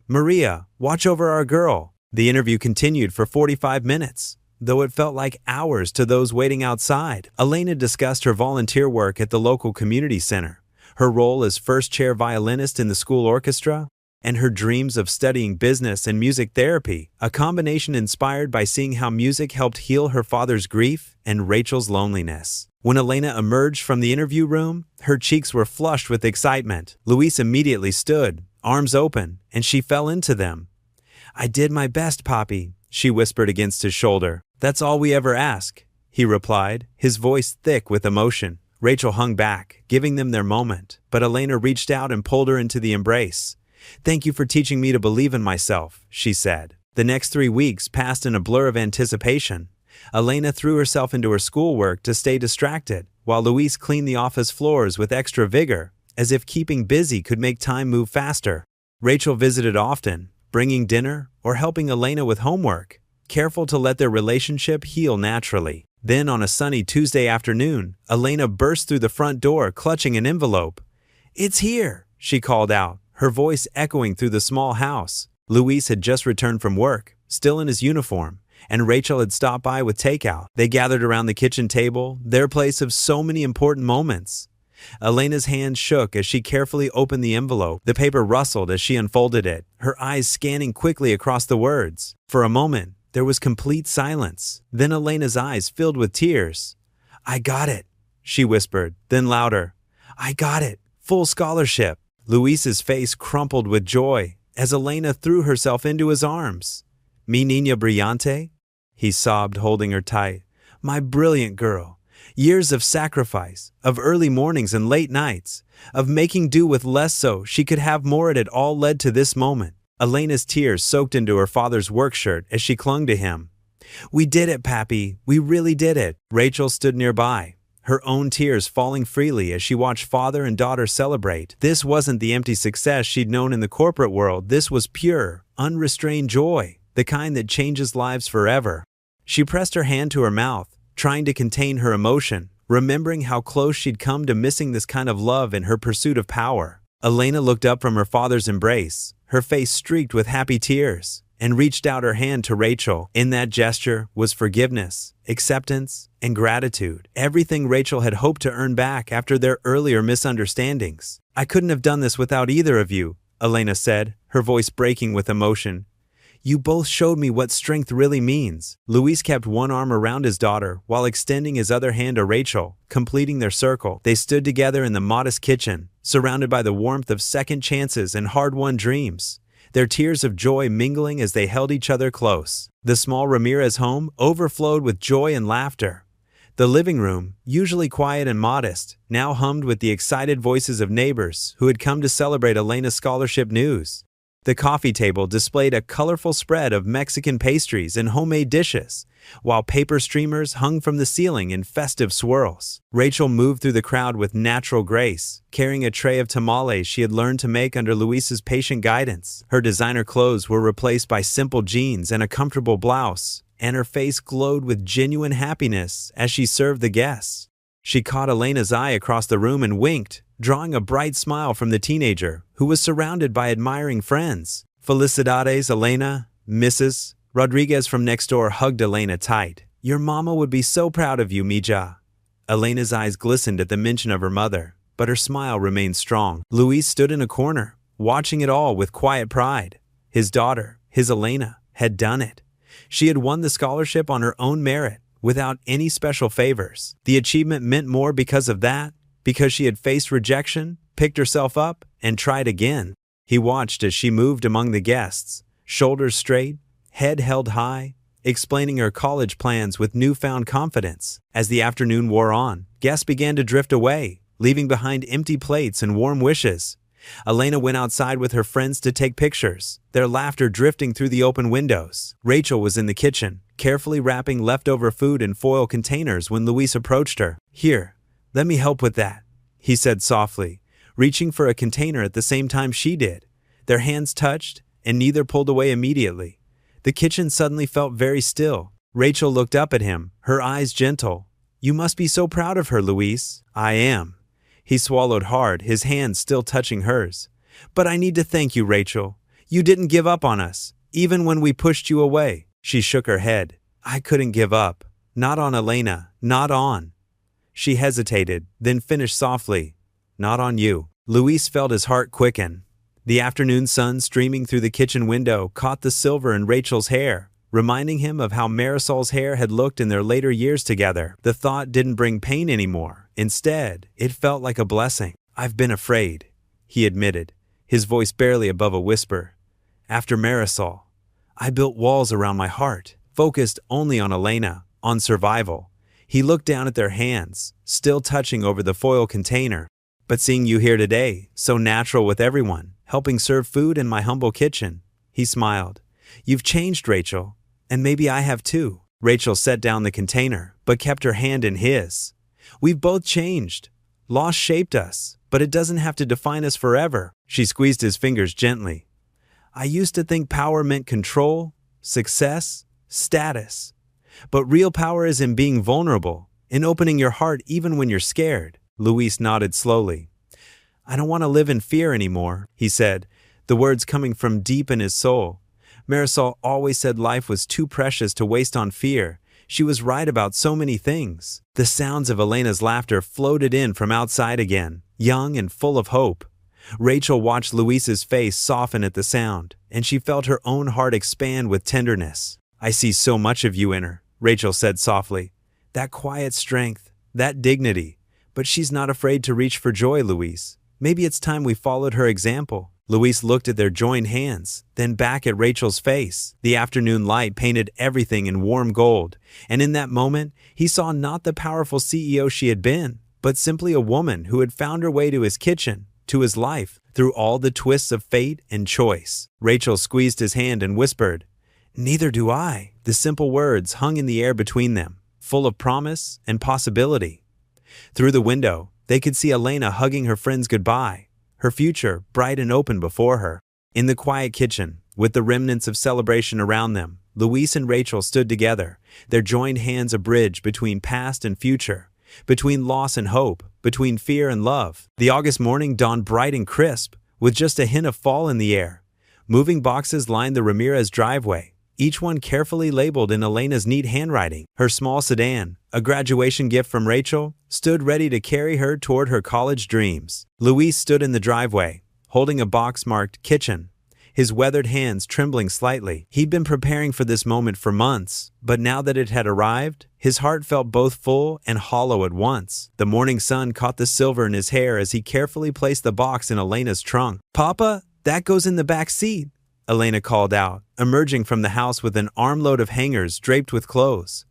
Maria, watch over our girl. The interview continued for 45 minutes. Though it felt like hours to those waiting outside. Elena discussed her volunteer work at the local community center, her role as first-chair violinist in the school orchestra, and her dreams of studying business and music therapy, a combination inspired by seeing how music helped heal her father's grief and Rachel's loneliness. When Elena emerged from the interview room, her cheeks were flushed with excitement. Luis immediately stood, arms open, and she fell into them. I did my best, Poppy, she whispered against his shoulder. That's all we ever ask, he replied, his voice thick with emotion. Rachel hung back, giving them their moment, but Elena reached out and pulled her into the embrace. Thank you for teaching me to believe in myself, she said. The next 3 weeks passed in a blur of anticipation. Elena threw herself into her schoolwork to stay distracted, while Luis cleaned the office floors with extra vigor, as if keeping busy could make time move faster. Rachel visited often, bringing dinner or helping Elena with homework, careful to let their relationship heal naturally. Then on a sunny Tuesday afternoon, Elena burst through the front door clutching an envelope. It's here, she called out, her voice echoing through the small house. Luis had just returned from work, still in his uniform, and Rachel had stopped by with takeout. They gathered around the kitchen table, their place of so many important moments. Elena's hand shook as she carefully opened the envelope. The paper rustled as she unfolded it, her eyes scanning quickly across the words. For a moment, there was complete silence. Then Elena's eyes filled with tears. I got it, she whispered, then louder. I got it. Full scholarship. Luis's face crumpled with joy as Elena threw herself into his arms. Mi niña brillante? He sobbed, holding her tight. My brilliant girl. Years of sacrifice, of early mornings and late nights, of making do with less so she could have more. It had all led to this moment. Elena's tears soaked into her father's work shirt as she clung to him. "We did it, Pappy. We really did it." Rachel stood nearby, her own tears falling freely as she watched father and daughter celebrate. This wasn't the empty success she'd known in the corporate world. This was pure, unrestrained joy, the kind that changes lives forever. She pressed her hand to her mouth, trying to contain her emotion, remembering how close she'd come to missing this kind of love in her pursuit of power. Elena looked up from her father's embrace, her face streaked with happy tears, and reached out her hand to Rachel. In that gesture was forgiveness, acceptance, and gratitude, everything Rachel had hoped to earn back after their earlier misunderstandings. "I couldn't have done this without either of you," Elena said, her voice breaking with emotion. "You both showed me what strength really means." Luis kept one arm around his daughter while extending his other hand to Rachel, completing their circle. They stood together in the modest kitchen, surrounded by the warmth of second chances and hard-won dreams, their tears of joy mingling as they held each other close. The small Ramirez home overflowed with joy and laughter. The living room, usually quiet and modest, now hummed with the excited voices of neighbors who had come to celebrate Elena's scholarship news. The coffee table displayed a colorful spread of Mexican pastries and homemade dishes, while paper streamers hung from the ceiling in festive swirls. Rachel moved through the crowd with natural grace, carrying a tray of tamales she had learned to make under Luis's patient guidance. Her designer clothes were replaced by simple jeans and a comfortable blouse, and her face glowed with genuine happiness as she served the guests. She caught Elena's eye across the room and winked, drawing a bright smile from the teenager, who was surrounded by admiring friends. "Felicidades, Elena." Mrs. Rodriguez from next door hugged Elena tight. "Your mama would be so proud of you, mija." Elena's eyes glistened at the mention of her mother, but her smile remained strong. Luis stood in a corner, watching it all with quiet pride. His daughter, his Elena, had done it. She had won the scholarship on her own merit, without any special favors. The achievement meant more because of that, because she had faced rejection, picked herself up, and tried again. He watched as she moved among the guests, shoulders straight, head held high, explaining her college plans with newfound confidence. As the afternoon wore on, guests began to drift away, leaving behind empty plates and warm wishes. Elena went outside with her friends to take pictures, their laughter drifting through the open windows. Rachel was in the kitchen, carefully wrapping leftover food in foil containers when Luis approached her. "Here, let me help with that," he said softly, reaching for a container at the same time she did. Their hands touched, and neither pulled away immediately. The kitchen suddenly felt very still. Rachel looked up at him, her eyes gentle. "You must be so proud of her, Luis." "I am." He swallowed hard, his hands still touching hers. "But I need to thank you, Rachel. You didn't give up on us, even when we pushed you away." She shook her head. "I couldn't give up. Not on Elena, not on." She hesitated, then finished softly. "Not on you." Luis felt his heart quicken. The afternoon sun streaming through the kitchen window caught the silver in Rachel's hair, reminding him of how Marisol's hair had looked in their later years together. The thought didn't bring pain anymore. Instead, it felt like a blessing. "I've been afraid," he admitted, his voice barely above a whisper. "After Marisol, I built walls around my heart, focused only on Elena, on survival." He looked down at their hands, still touching over the foil container. "But seeing you here today, so natural with everyone, helping serve food in my humble kitchen," he smiled. "You've changed, Rachel, and maybe I have too." Rachel set down the container, but kept her hand in his. "We've both changed. Loss shaped us, but it doesn't have to define us forever." She squeezed his fingers gently. "I used to think power meant control, success, status. But real power is in being vulnerable, in opening your heart even when you're scared." Luis nodded slowly. "I don't want to live in fear anymore," he said, the words coming from deep in his soul. Marisol always said life was too precious to waste on fear. She was right about so many things. The sounds of Elena's laughter floated in from outside again, young and full of hope. Rachel watched Luis's face soften at the sound, and she felt her own heart expand with tenderness. "I see so much of you in her," Rachel said softly. "That quiet strength, that dignity. But she's not afraid to reach for joy, Luis. Maybe it's time we followed her example." Luis looked at their joined hands, then back at Rachel's face. The afternoon light painted everything in warm gold, and in that moment, he saw not the powerful CEO she had been, but simply a woman who had found her way to his kitchen, to his life, through all the twists of fate and choice. Rachel squeezed his hand and whispered, "Neither do I." The simple words hung in the air between them, full of promise and possibility. Through the window, they could see Elena hugging her friends goodbye, her future bright and open before her. In the quiet kitchen, with the remnants of celebration around them, Luis and Rachel stood together, their joined hands a bridge between past and future, between loss and hope, between fear and love. The August morning dawned bright and crisp, with just a hint of fall in the air. Moving boxes lined the Ramirez driveway, each one carefully labeled in Elena's neat handwriting. Her small sedan, a graduation gift from Rachel, stood ready to carry her toward her college dreams. Luis stood in the driveway, holding a box marked "Kitchen," his weathered hands trembling slightly. He'd been preparing for this moment for months, but now that it had arrived, his heart felt both full and hollow at once. The morning sun caught the silver in his hair as he carefully placed the box in Elena's trunk. "Papa, that goes in the back seat," Elena called out, emerging from the house with an armload of hangers draped with clothes.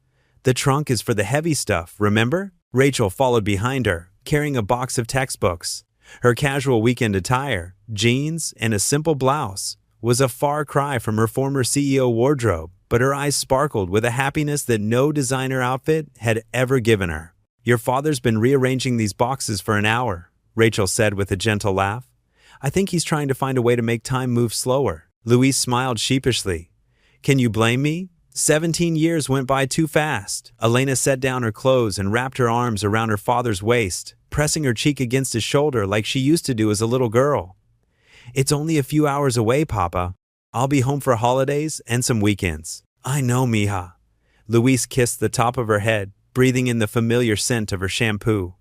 "The trunk is for the heavy stuff, remember?" Rachel followed behind her, carrying a box of textbooks. Her casual weekend attire, jeans and a simple blouse, was a far cry from her former CEO wardrobe, but her eyes sparkled with a happiness that no designer outfit had ever given her. "Your father's been rearranging these boxes for an hour," Rachel said with a gentle laugh. "I think he's trying to find a way to make time move slower." Luis smiled sheepishly. "Can you blame me? 17 years went by too fast." Elena set down her clothes and wrapped her arms around her father's waist, pressing her cheek against his shoulder like she used to do as a little girl. "It's only a few hours away, Papa. I'll be home for holidays and some weekends." "I know, mija." Luis kissed the top of her head, breathing in the familiar scent of her shampoo.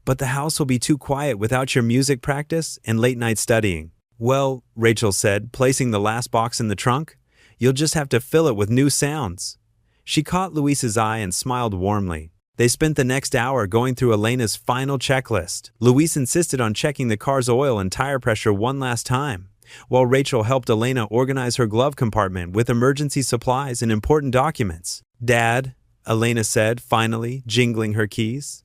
"But the house will be too quiet without your music practice and late-night studying." "Well," Rachel said, placing the last box in the trunk, "you'll just have to fill it with new sounds." She caught Luis's eye and smiled warmly. They spent the next hour going through Elena's final checklist. Luis insisted on checking the car's oil and tire pressure one last time, while Rachel helped Elena organize her glove compartment with emergency supplies and important documents. "Dad," Elena said, finally, jingling her keys.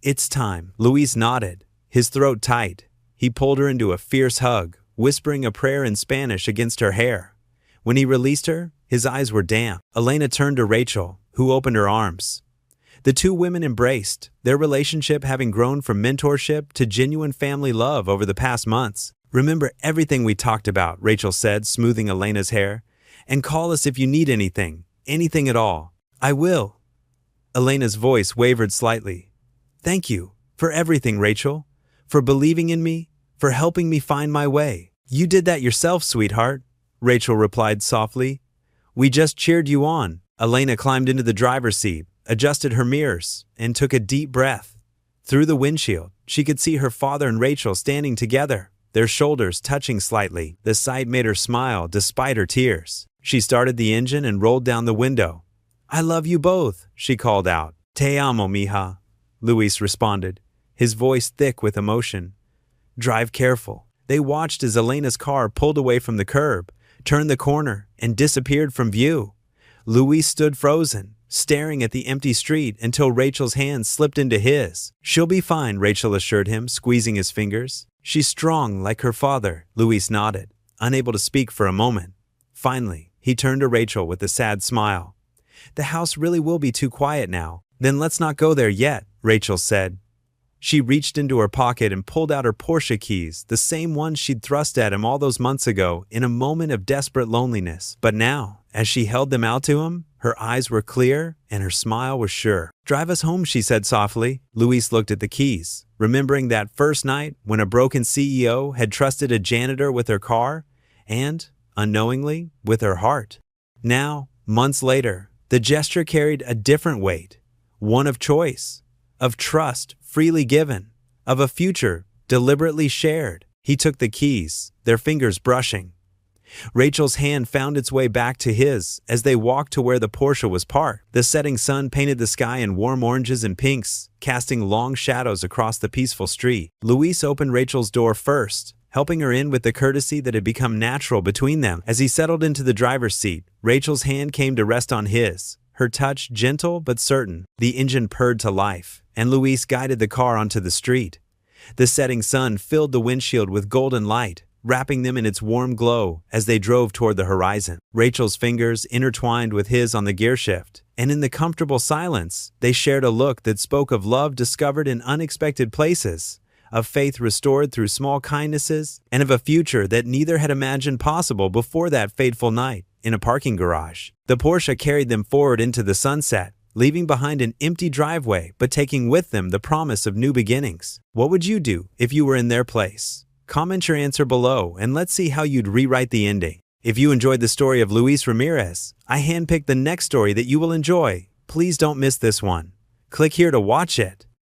"It's time." Luis nodded, his throat tight. He pulled her into a fierce hug, whispering a prayer in Spanish against her hair. When he released her, his eyes were damp. Elena turned to Rachel, who opened her arms. The two women embraced, their relationship having grown from mentorship to genuine family love over the past months. "Remember everything we talked about," Rachel said, smoothing Elena's hair. "And call us if you need anything at all." "I will." Elena's voice wavered slightly. "Thank you for everything, Rachel. For believing in me, for helping me find my way." "You did that yourself, sweetheart," Rachel replied softly. "We just cheered you on." Elena climbed into the driver's seat, adjusted her mirrors, and took a deep breath. Through the windshield, she could see her father and Rachel standing together, their shoulders touching slightly. The sight made her smile despite her tears. She started the engine and rolled down the window. "I love you both," she called out. "Te amo, mija," Luis responded, his voice thick with emotion. "Drive careful." They watched as Elena's car pulled away from the curb, turned the corner, and disappeared from view. Luis stood frozen, staring at the empty street until Rachel's hand slipped into his. "She'll be fine," Rachel assured him, squeezing his fingers. "She's strong like her father." Luis nodded, unable to speak for a moment. Finally, he turned to Rachel with a sad smile. "The house really will be too quiet now." "Then let's not go there yet," Rachel said. She reached into her pocket and pulled out her Porsche keys, the same ones she'd thrust at him all those months ago in a moment of desperate loneliness. But now, as she held them out to him, her eyes were clear and her smile was sure. "Drive us home," she said softly. Luis looked at the keys, remembering that first night when a broken CEO had trusted a janitor with her car and, unknowingly, with her heart. Now, months later, the gesture carried a different weight, one of choice, of trust freely given, of a future deliberately shared. He took the keys, their fingers brushing. Rachel's hand found its way back to his as they walked to where the Porsche was parked. The setting sun painted the sky in warm oranges and pinks, casting long shadows across the peaceful street. Luis opened Rachel's door first, helping her in with the courtesy that had become natural between them. As he settled into the driver's seat, Rachel's hand came to rest on his, her touch gentle but certain. The engine purred to life, and Luis guided the car onto the street. The setting sun filled the windshield with golden light, wrapping them in its warm glow as they drove toward the horizon. Rachel's fingers intertwined with his on the gearshift, and in the comfortable silence, they shared a look that spoke of love discovered in unexpected places, of faith restored through small kindnesses, and of a future that neither had imagined possible before that fateful night in a parking garage. The Porsche carried them forward into the sunset, leaving behind an empty driveway but taking with them the promise of new beginnings. What would you do if you were in their place? Comment your answer below and let's see how you'd rewrite the ending. If you enjoyed the story of Luis Ramirez, I handpicked the next story that you will enjoy. Please don't miss this one. Click here to watch it.